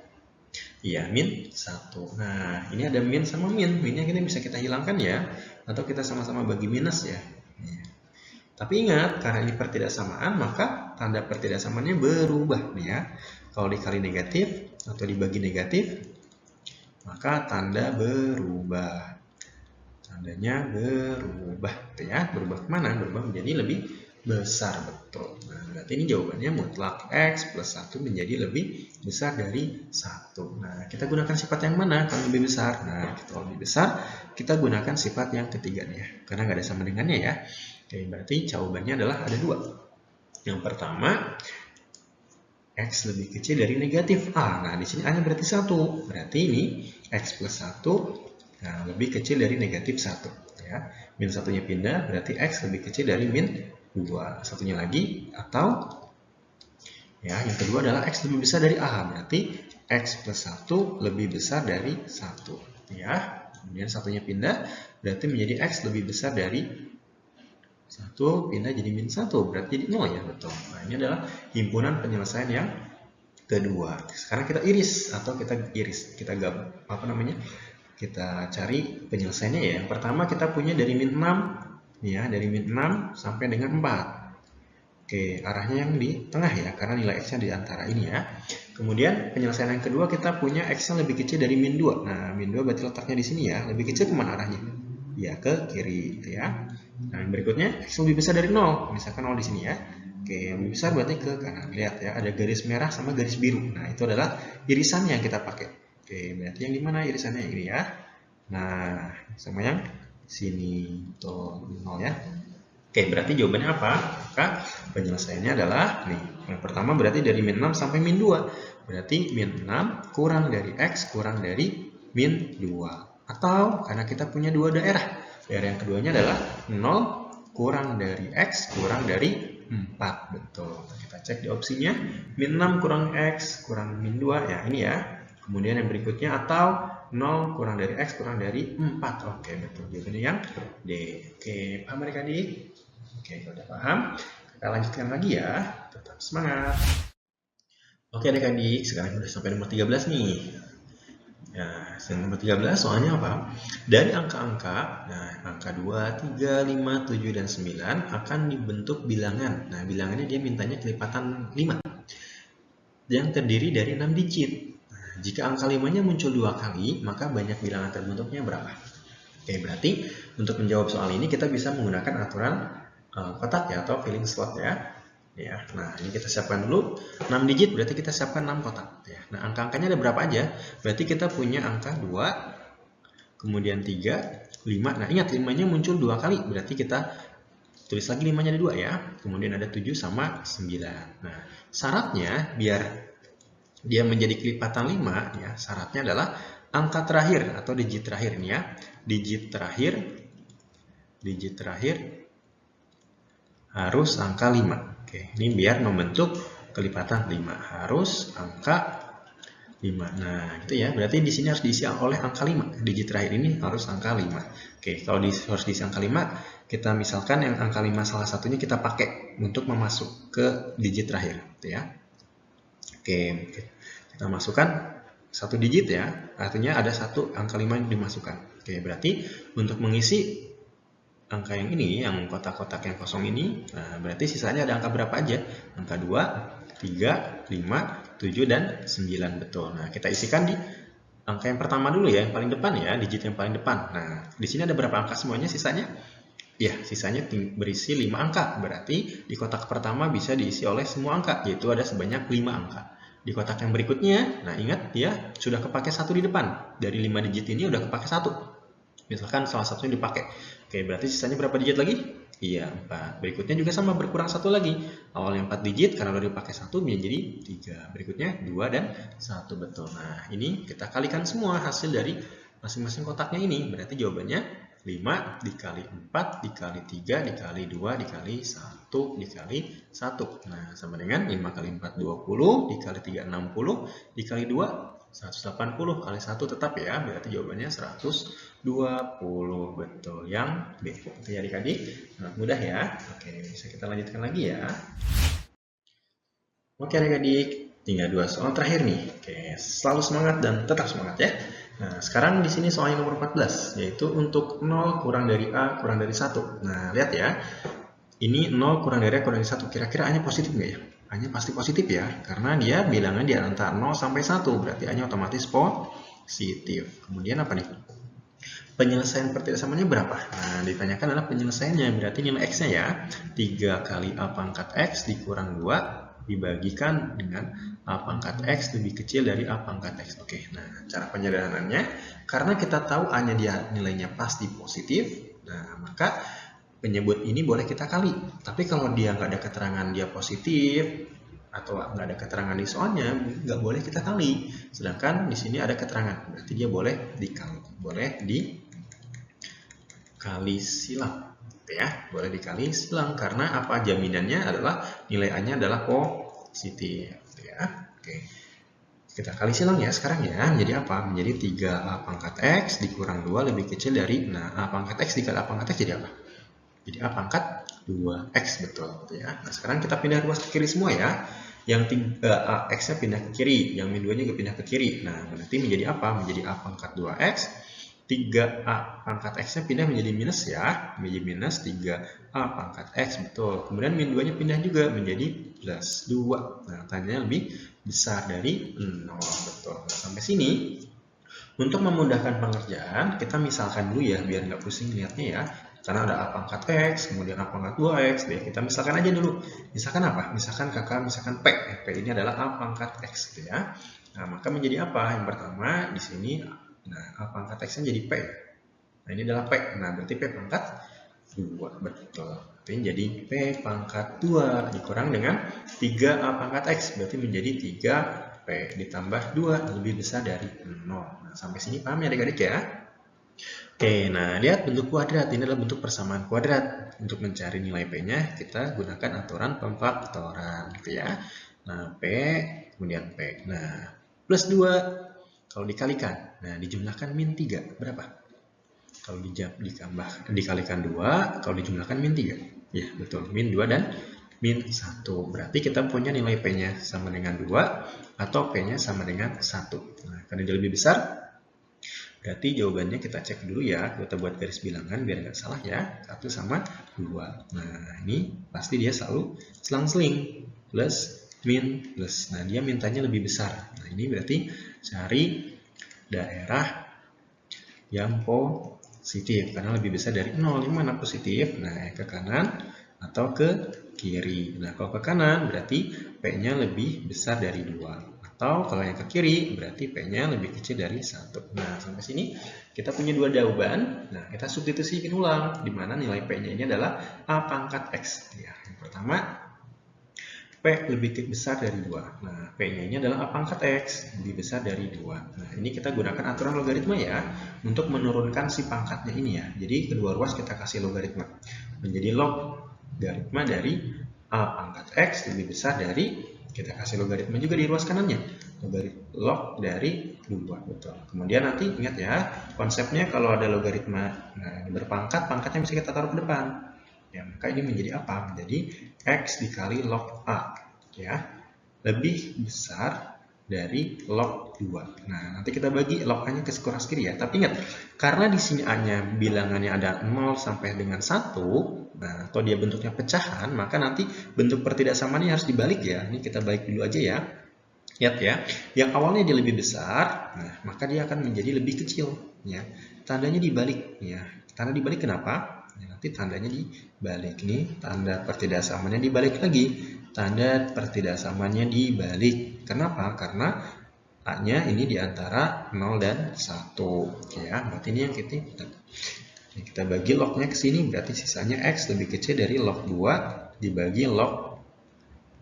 Iya, min 1. Nah, ini ada min sama min. Minnya kita bisa kita hilangkan ya. Atau kita sama-sama bagi minus ya. Tapi ingat, karena ini pertidaksamaan, maka tanda pertidaksamaannya berubah nih ya. Kalau dikali negatif atau dibagi negatif, maka tanda berubah. Tandanya berubah, gitu ya. Berubah kemana? Berubah menjadi lebih besar, betul. Nah, berarti ini jawabannya mutlak X plus 1 menjadi lebih besar dari 1. Nah, kita gunakan sifat yang mana kalau lebih besar? Nah, kalau lebih besar, kita gunakan sifat yang ketiga nih ya. Karena nggak ada sama dengannya ya. Oke, berarti jawabannya adalah ada 2. Yang pertama, X lebih kecil dari negatif A. Nah, di sini A-nya berarti 1. Berarti ini X plus 1 nah, lebih kecil dari negatif 1 ya. Min 1-nya pindah berarti X lebih kecil dari min 2. Satunya lagi atau ya, yang kedua adalah X lebih besar dari A. Berarti X plus 1 lebih besar dari 1 ya. Kemudian satunya pindah berarti menjadi X lebih besar dari 1 pindah jadi min 1. Berarti jadi 0 ya, betul. Nah, ini adalah himpunan penyelesaian yang kedua. Sekarang kita iris atau kita iris. Kita kita cari penyelesaiannya ya. Yang pertama kita punya dari min 6 ya, dari min 6 sampai dengan 4. Oke, arahnya yang di tengah ya, karena nilai X-nya di antara ini ya. Kemudian penyelesaian yang kedua kita punya X-nya lebih kecil dari min 2. Nah, min 2 berarti letaknya di sini ya. Lebih kecil kemana arahnya? Ya, ke kiri gitu ya. Nah, yang berikutnya X lebih besar dari 0. Misalkan 0 di sini ya. Oke, yang lebih besar berarti ke kanan. Lihat ya, ada garis merah sama garis biru. Nah, itu adalah irisannya yang kita pakai. Oke, berarti yang dimana irisannya ini ya. Nah, sama yang sini tuh 0 ya. Oke, berarti jawabannya apa? Maka penyelesaiannya adalah nih. Yang pertama berarti dari min 6 sampai min 2. Berarti min 6 kurang dari X kurang dari min 2. Atau karena kita punya dua daerah. Daerah yang keduanya adalah 0 kurang dari X kurang dari 4. Betul. Kita cek di opsinya. Min 6 kurang X kurang min 2. Ya, ini ya. Kemudian yang berikutnya atau 0 kurang dari X kurang dari 4. Oke, betul. Jawabannya yang D. Oke, paham adik-adik? Oke, kalau udah paham, kita lanjutkan lagi ya. Tetap semangat. Oke adik-adik, sekarang sudah sampai nomor 13 nih. Nah, nomor 13 soalnya apa? Dari angka-angka, nah angka 2, 3, 5, 7, dan 9 akan dibentuk bilangan. Nah, bilangannya dia mintanya kelipatan 5. Yang terdiri dari 6 digit. Nah, jika angka 5-nya muncul 2 kali, maka banyak bilangan terbentuknya berapa? Oke, berarti untuk menjawab soal ini kita bisa menggunakan aturan kotak ya atau filling slot ya. Nah ini kita siapkan dulu 6 digit berarti kita siapkan 6 kotak ya. Nah angka-angkanya ada berapa aja? Berarti kita punya angka 2, kemudian 3, 5. Nah ingat 5-nya muncul 2 kali berarti kita tulis lagi 5-nya ada 2 ya. Kemudian ada 7 sama 9. Nah syaratnya biar dia menjadi kelipatan 5 ya, syaratnya adalah angka terakhir atau digit terakhir ini ya. Digit terakhir harus angka 5. Oke, ini biar membentuk kelipatan 5. Harus angka 5. Nah, gitu ya. Berarti di sini harus diisi oleh angka 5. Digit terakhir ini harus angka 5. Oke, kalau harus diisi angka 5, kita misalkan yang angka 5 salah satunya kita pakai untuk memasuk ke digit terakhir, gitu ya. Oke, kita masukkan satu digit ya. Artinya ada satu angka 5 yang dimasukkan. Oke, berarti untuk mengisi angka yang ini, yang kotak-kotak yang kosong ini, nah berarti sisanya ada angka berapa aja? Angka 2, 3, 5, 7, dan 9, betul. Nah, kita isikan di angka yang pertama dulu ya, yang paling depan ya, digit yang paling depan. Nah, di sini ada berapa angka semuanya sisanya? Ya, sisanya berisi 5 angka. Berarti di kotak pertama bisa diisi oleh semua angka, yaitu ada sebanyak 5 angka. Di kotak yang berikutnya, nah ingat ya, sudah kepake 1 di depan. Dari 5 digit ini udah kepake 1. Misalkan salah satunya dipakai. Oke, berarti sisanya berapa digit lagi? Iya, 4. Berikutnya juga sama, berkurang 1 lagi. Awalnya 4 digit, karena udah dipakai 1, menjadi 3. Berikutnya 2 dan 1, betul. Nah, ini kita kalikan semua hasil dari masing-masing kotaknya ini. Berarti jawabannya 5 dikali 4, dikali 3, dikali 2, dikali 1, dikali 1. Nah, sama dengan 5 kali 4, 20, dikali 3, 60, dikali 2, 180, kali 1 tetap ya, berarti jawabannya 120, betul. Yang B. Oke adik-adik, mudah ya. Oke, bisa kita lanjutkan lagi ya. Oke adik-adik, tinggal 2 soal terakhir nih. Oke, selalu semangat dan tetap semangat ya. Nah, sekarang di sini soal nomor 14, yaitu untuk 0 kurang dari A kurang dari 1. Nah, lihat ya. Ini 0 kurang dari A kurang dari 1. Kira-kira A-nya positif nggak ya? A-nya pasti positif ya, karena dia bilangan di antara 0 sampai 1, berarti A-nya otomatis positif. Kemudian apa nih? Penyelesaian pertidaksamanya berapa? Nah, ditanyakan adalah penyelesaiannya, berarti nilai X-nya ya. 3 kali A pangkat X dikurang 2 dibagikan dengan A pangkat X lebih kecil dari A pangkat X. Oke, nah cara penyederhanaannya, karena kita tahu A-nya dia nilainya pasti positif, nah maka penyebut ini boleh kita kali. Tapi kalau dia nggak ada keterangan dia positif atau nggak ada keterangan di soalnya, nggak boleh kita kali. Sedangkan di sini ada keterangan, berarti dia boleh dikali, boleh dikali silang, ya, boleh dikali silang karena apa? Jaminannya adalah nilai A-nya adalah positif, ya. Oke. Kita kali silang ya sekarang ya, menjadi apa? Menjadi 3A pangkat X dikurang 2 lebih kecil dari, nah A pangkat X dikali A pangkat X jadi apa? Jadi A pangkat 2X, betul ya. Nah, sekarang kita pindah ruas ke kiri semua ya. Yang 3A X-nya pindah ke kiri, yang min 2-nya juga pindah ke kiri. Nah, berarti menjadi apa? Menjadi A pangkat 2X. 3A pangkat X-nya pindah menjadi minus ya. Menjadi minus 3A pangkat X, betul. Kemudian min 2-nya pindah juga menjadi plus 2. Nah, tandanya lebih besar dari 0, betul. Nah, sampai sini. Untuk memudahkan pengerjaan, kita misalkan dulu ya, biar nggak pusing lihatnya ya. Karena ada A pangkat X, kemudian A pangkat 2X, deh kita misalkan aja dulu. Misalkan apa? Misalkan kakak, misalkan P. P ini adalah A pangkat X, gitu ya. Nah, maka menjadi apa? Yang pertama, di sini, nah, A pangkat X-nya jadi P. Nah, ini adalah P. Nah, berarti P pangkat 2, betul. jadi P pangkat 2 dikurang dengan 3A pangkat X, berarti menjadi 3P ditambah 2 lebih besar dari 0. Nah, sampai sini paham ya adik-adik ya? Oke, nah lihat bentuk kuadrat, ini adalah bentuk persamaan kuadrat. Untuk mencari nilai P-nya, kita gunakan aturan pemfaktoran, gitu ya. Nah, P, kemudian P. Nah, plus 2, kalau dikalikan, nah dijumlahkan min 3, berapa? Kalau dikalikan 2, kalau dijumlahkan min 3. Ya, betul. Min 2 dan min 1. Berarti kita punya nilai P-nya sama dengan 2 atau P-nya sama dengan 1. Nah, karena dia lebih besar, berarti jawabannya kita cek dulu ya. Kita buat garis bilangan biar nggak salah ya. 1 sama 2. Nah, ini pasti dia selalu selang-seling. Plus, min, plus. Nah, dia mintanya lebih besar. Nah, ini berarti cari daerah yang positif karena lebih besar dari 0. Yang mana positif? Nah, ke kanan atau ke kiri. Nah, kalau ke kanan berarti P-nya lebih besar dari 2. Atau kalau yang ke kiri berarti P-nya lebih kecil dari 1. Nah, sampai sini kita punya dua jawaban. Nah, kita substitusikan ulang di mana nilai P-nya ini adalah A pangkat X. Ya, yang pertama P lebih besar dari 2. Nah, P-nya ini adalah A pangkat X, lebih besar dari 2. Nah, ini kita gunakan aturan logaritma ya, untuk menurunkan si pangkatnya ini ya. Jadi, kedua ruas kita kasih logaritma. Menjadi logaritma dari A pangkat X lebih besar dari, kita kasih logaritma juga di ruas kanannya. Log dari 2, betul. Kemudian nanti ingat ya, konsepnya kalau ada logaritma berpangkat, pangkatnya bisa kita taruh ke depan. Ya, maka ini menjadi apa? Menjadi X dikali log A, ya, lebih besar dari log 2. Nah, nanti kita bagi log A-nya ke sekoras kiri ya. Tapi ingat, karena di sini A-nya bilangannya ada 0 sampai dengan 1, nah, atau dia bentuknya pecahan, maka nanti bentuk pertidaksamaannya harus dibalik ya. Ini kita balik dulu aja ya. Lihat ya, yang awalnya dia lebih besar, nah, maka dia akan menjadi lebih kecil ya. Tandanya dibalik ya. Tanda dibalik kenapa? Ya, nanti tandanya dibalik nih, tanda pertidaksamaannya dibalik lagi, tanda pertidaksamaannya dibalik. Kenapa? Karena A-nya ini di antara 0 dan 1 ya. Berarti ini yang kita bagi lognya ke sini, berarti sisanya X lebih kecil dari log 2 dibagi log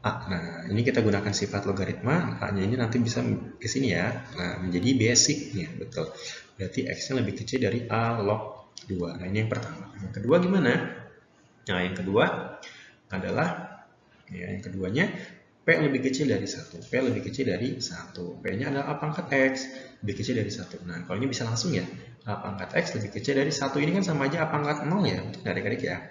A. Nah, ini kita gunakan sifat logaritma, A-nya ini nanti bisa ke sini ya. Nah, menjadi basicnya, betul. Berarti X-nya lebih kecil dari A log 2. Nah, ini yang pertama. Yang kedua gimana? Nah, yang kedua adalah, ya, yang keduanya P lebih kecil dari 1. P lebih kecil dari 1. P-nya adalah A pangkat X, lebih kecil dari 1. Nah, kalau ini bisa langsung ya. A pangkat X lebih kecil dari 1. Ini kan sama aja A pangkat 0 ya, untuk adik-adik ya.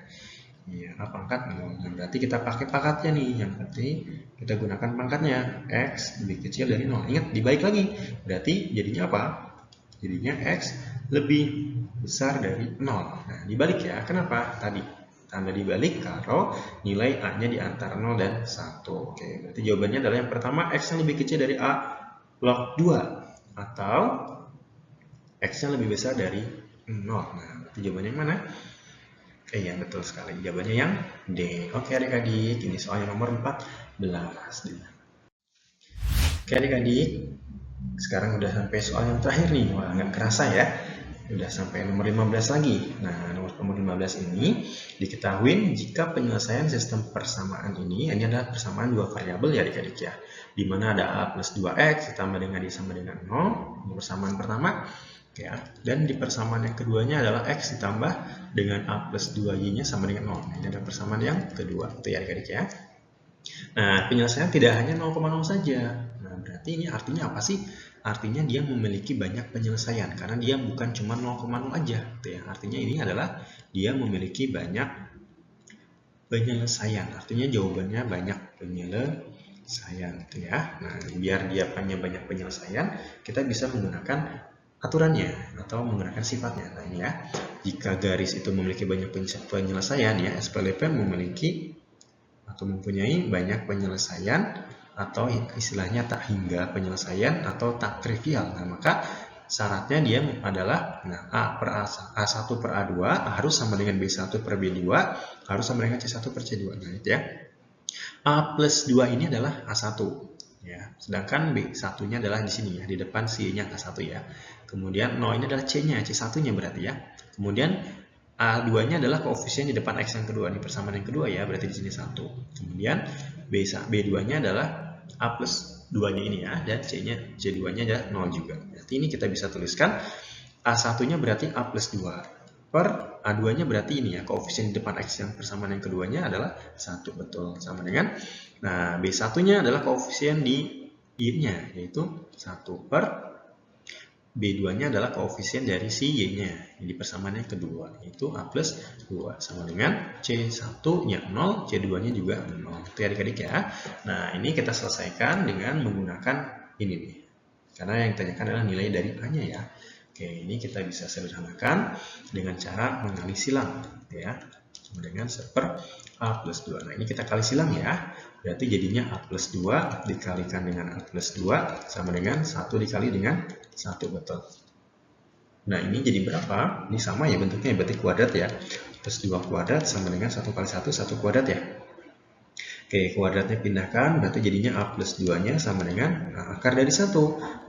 Iya, A pangkat 0. Nah, berarti kita pakai pangkatnya nih. Yang penting kita gunakan pangkatnya. X lebih kecil dari 0. Ingat, dibalik lagi. Berarti jadinya apa? Jadinya X lebih besar dari 0. Nah, dibalik ya. Kenapa? Tadi tanda dibalik kalau nilai A-nya di antara 0 dan 1. Oke, berarti jawabannya adalah yang pertama, X-nya lebih kecil dari A log 2. Atau X-nya lebih besar dari 0. Nah, berarti jawabannya yang mana? Ya, betul sekali. Jawabannya yang D. Oke adik-adik, ini soal yang nomor 14. Oke adik-adik, sekarang udah sampai soal yang terakhir nih. Wah, nggak kerasa ya. Udah sampai nomor 15 lagi. Nah, nomor 15 ini diketahui jika penyelesaian sistem persamaan ini adalah persamaan dua variabel ya adik-adik ya. Di mana ada A plus 2X ditambah dengan D sama dengan 0. Ini persamaan pertama. Ya, dan di persamaan yang keduanya adalah X ditambah dengan A plus 2Y-nya sama dengan 0. Ini adalah persamaan yang kedua. Itu ya adik-adik ya. Nah, penyelesaian tidak hanya 0,0 saja. Nah, berarti ini artinya apa sih? Artinya dia memiliki banyak penyelesaian karena dia bukan cuma 0,0 aja. Gitu ya. Artinya ini adalah dia memiliki banyak penyelesaian. Artinya jawabannya banyak penyelesaian. Gitu ya. Nah, biar dia punya banyak penyelesaian, kita bisa menggunakan aturannya atau menggunakan sifatnya. Nah, ini ya. Jika garis itu memiliki banyak penyelesaian ya, SPLP memiliki atau mempunyai banyak penyelesaian atau istilahnya tak hingga penyelesaian atau tak trivial. Nah, maka syaratnya dia adalah A1 per A2 harus sama dengan B1 per B2 harus sama dengan C1 per C2. Nah, itu ya. A plus 2 ini adalah A1 ya. Sedangkan B1-nya adalah di sini ya, di depan C-nya A1 ya. Kemudian 0 ini adalah C-nya, C1-nya berarti ya. Kemudian A2-nya adalah koefisien di depan X yang kedua, di persamaan yang kedua ya, berarti di sini 1. Kemudian B2-nya adalah A plus 2-nya ini ya, dan C2-nya adalah 0 juga. Berarti ini kita bisa tuliskan A1-nya berarti A plus 2 per A2-nya berarti ini ya, koefisien di depan X yang persamaan yang keduanya adalah 1, betul, sama dengan. Nah, B1-nya adalah koefisien di Y-nya, yaitu 1 per B2-nya adalah koefisien dari si Y-nya, di persamaan yang kedua, yaitu A plus 2, sama dengan C1-nya 0, C2-nya juga 0. Itu ya adik-adik ya. Nah, ini kita selesaikan dengan menggunakan ini nih. Karena yang ditanyakan adalah nilai dari A-nya ya. Oke, ini kita bisa sederhanakan dengan cara mengali silang, ya. Sama dengan per A plus 2. Nah, ini kita kali silang ya. Berarti jadinya A plus 2 dikalikan dengan A plus 2 sama dengan 1 dikali dengan 1, betul. Nah, ini jadi berapa? Ini sama ya bentuknya, berarti kuadrat ya. Plus 2 kuadrat sama dengan 1 kali 1, 1 kuadrat ya. Oke, kuadratnya pindahkan, berarti jadinya A plus 2-nya sama dengan akar dari 1.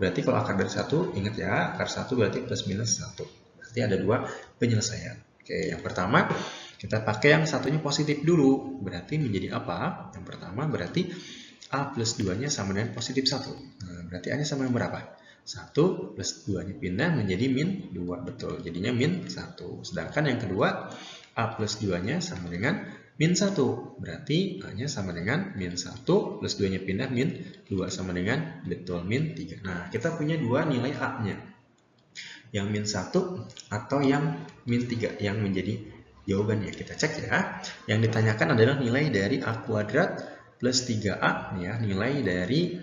Berarti kalau akar dari 1, ingat ya, akar 1 berarti plus minus 1. Berarti ada 2 penyelesaian. Oke, yang pertama, kita pakai yang satunya positif dulu. Berarti menjadi apa? Yang pertama berarti A plus 2-nya sama dengan positif 1. Nah, berarti A-nya sama dengan berapa? 1 plus 2-nya pindah menjadi min 2. Betul, jadinya min 1. Sedangkan yang kedua, A plus 2-nya sama dengan min 1. Berarti A-nya sama dengan min 1 plus 2-nya pindah min 2 sama dengan betul min 3. Nah, kita punya dua nilai A-nya. Yang min 1 atau yang min 3 yang menjadi jawabannya. Kita cek ya. Yang ditanyakan adalah nilai dari A kuadrat plus 3A ya, nilai dari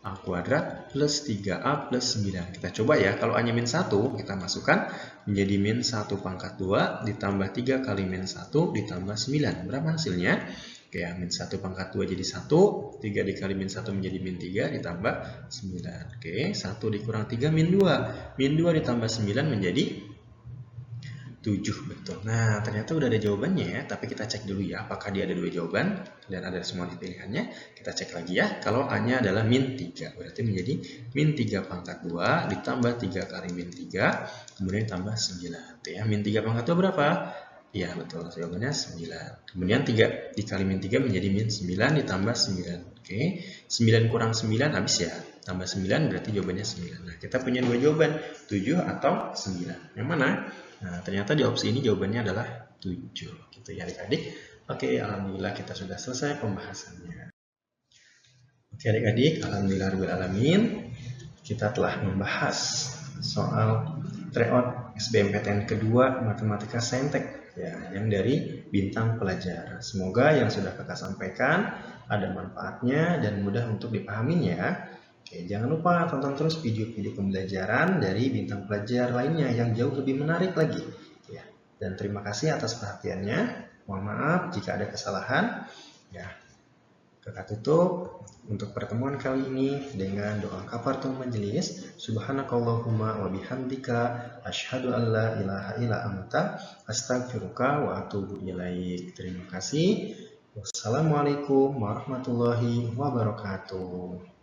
A kuadrat plus 3A plus 9. Kita coba ya, kalau A-nya min 1, kita masukkan menjadi min 1 pangkat 2 ditambah 3 kali min 1 ditambah 9. Berapa hasilnya? Oke, min 1 pangkat 2 jadi 1, 3 dikali min 1 menjadi min 3 ditambah 9. Oke, 1 dikurang 3 min 2. Min 2 ditambah 9 menjadi 7, betul. Nah, ternyata udah ada jawabannya ya, tapi kita cek dulu ya, apakah dia ada dua jawaban dan ada semua pilihannya. Kita cek lagi ya, kalau A-nya adalah min 3, berarti menjadi min 3 pangkat 2 ditambah 3 kali min 3, kemudian tambah 9. Tuh ya, min 3 pangkat 2 berapa? Iya, betul, jawabannya 9. Kemudian 3 dikali min 3 menjadi min 9 ditambah 9. Oke, 9 kurang 9 habis ya, tambah 9 berarti jawabannya 9. Nah, kita punya dua jawaban, 7 atau 9. Yang mana? Nah, ternyata di opsi ini jawabannya adalah 7. Gitu ya adik-adik. Oke, alhamdulillah kita sudah selesai pembahasannya. Oke adik-adik, alhamdulillahirrahmanirrahim. Kita telah membahas soal tryout SBMPTN kedua Matematika Saintek ya, yang dari bintang pelajar. Semoga yang sudah kakak sampaikan ada manfaatnya dan mudah untuk dipahami ya. Oke, jangan lupa tonton terus video-video pembelajaran dari bintang pelajar lainnya yang jauh lebih menarik lagi. Ya, dan terima kasih atas perhatiannya. Mohon maaf jika ada kesalahan. Ya, kakak tutup untuk pertemuan kali ini dengan doa kafaratul majelis. Subhanakallahumma wa bihamdika asyhadu an la ilaha illa anta astaghfiruka wa atubu ilaik. Terima kasih. Wassalamualaikum warahmatullahi wabarakatuh.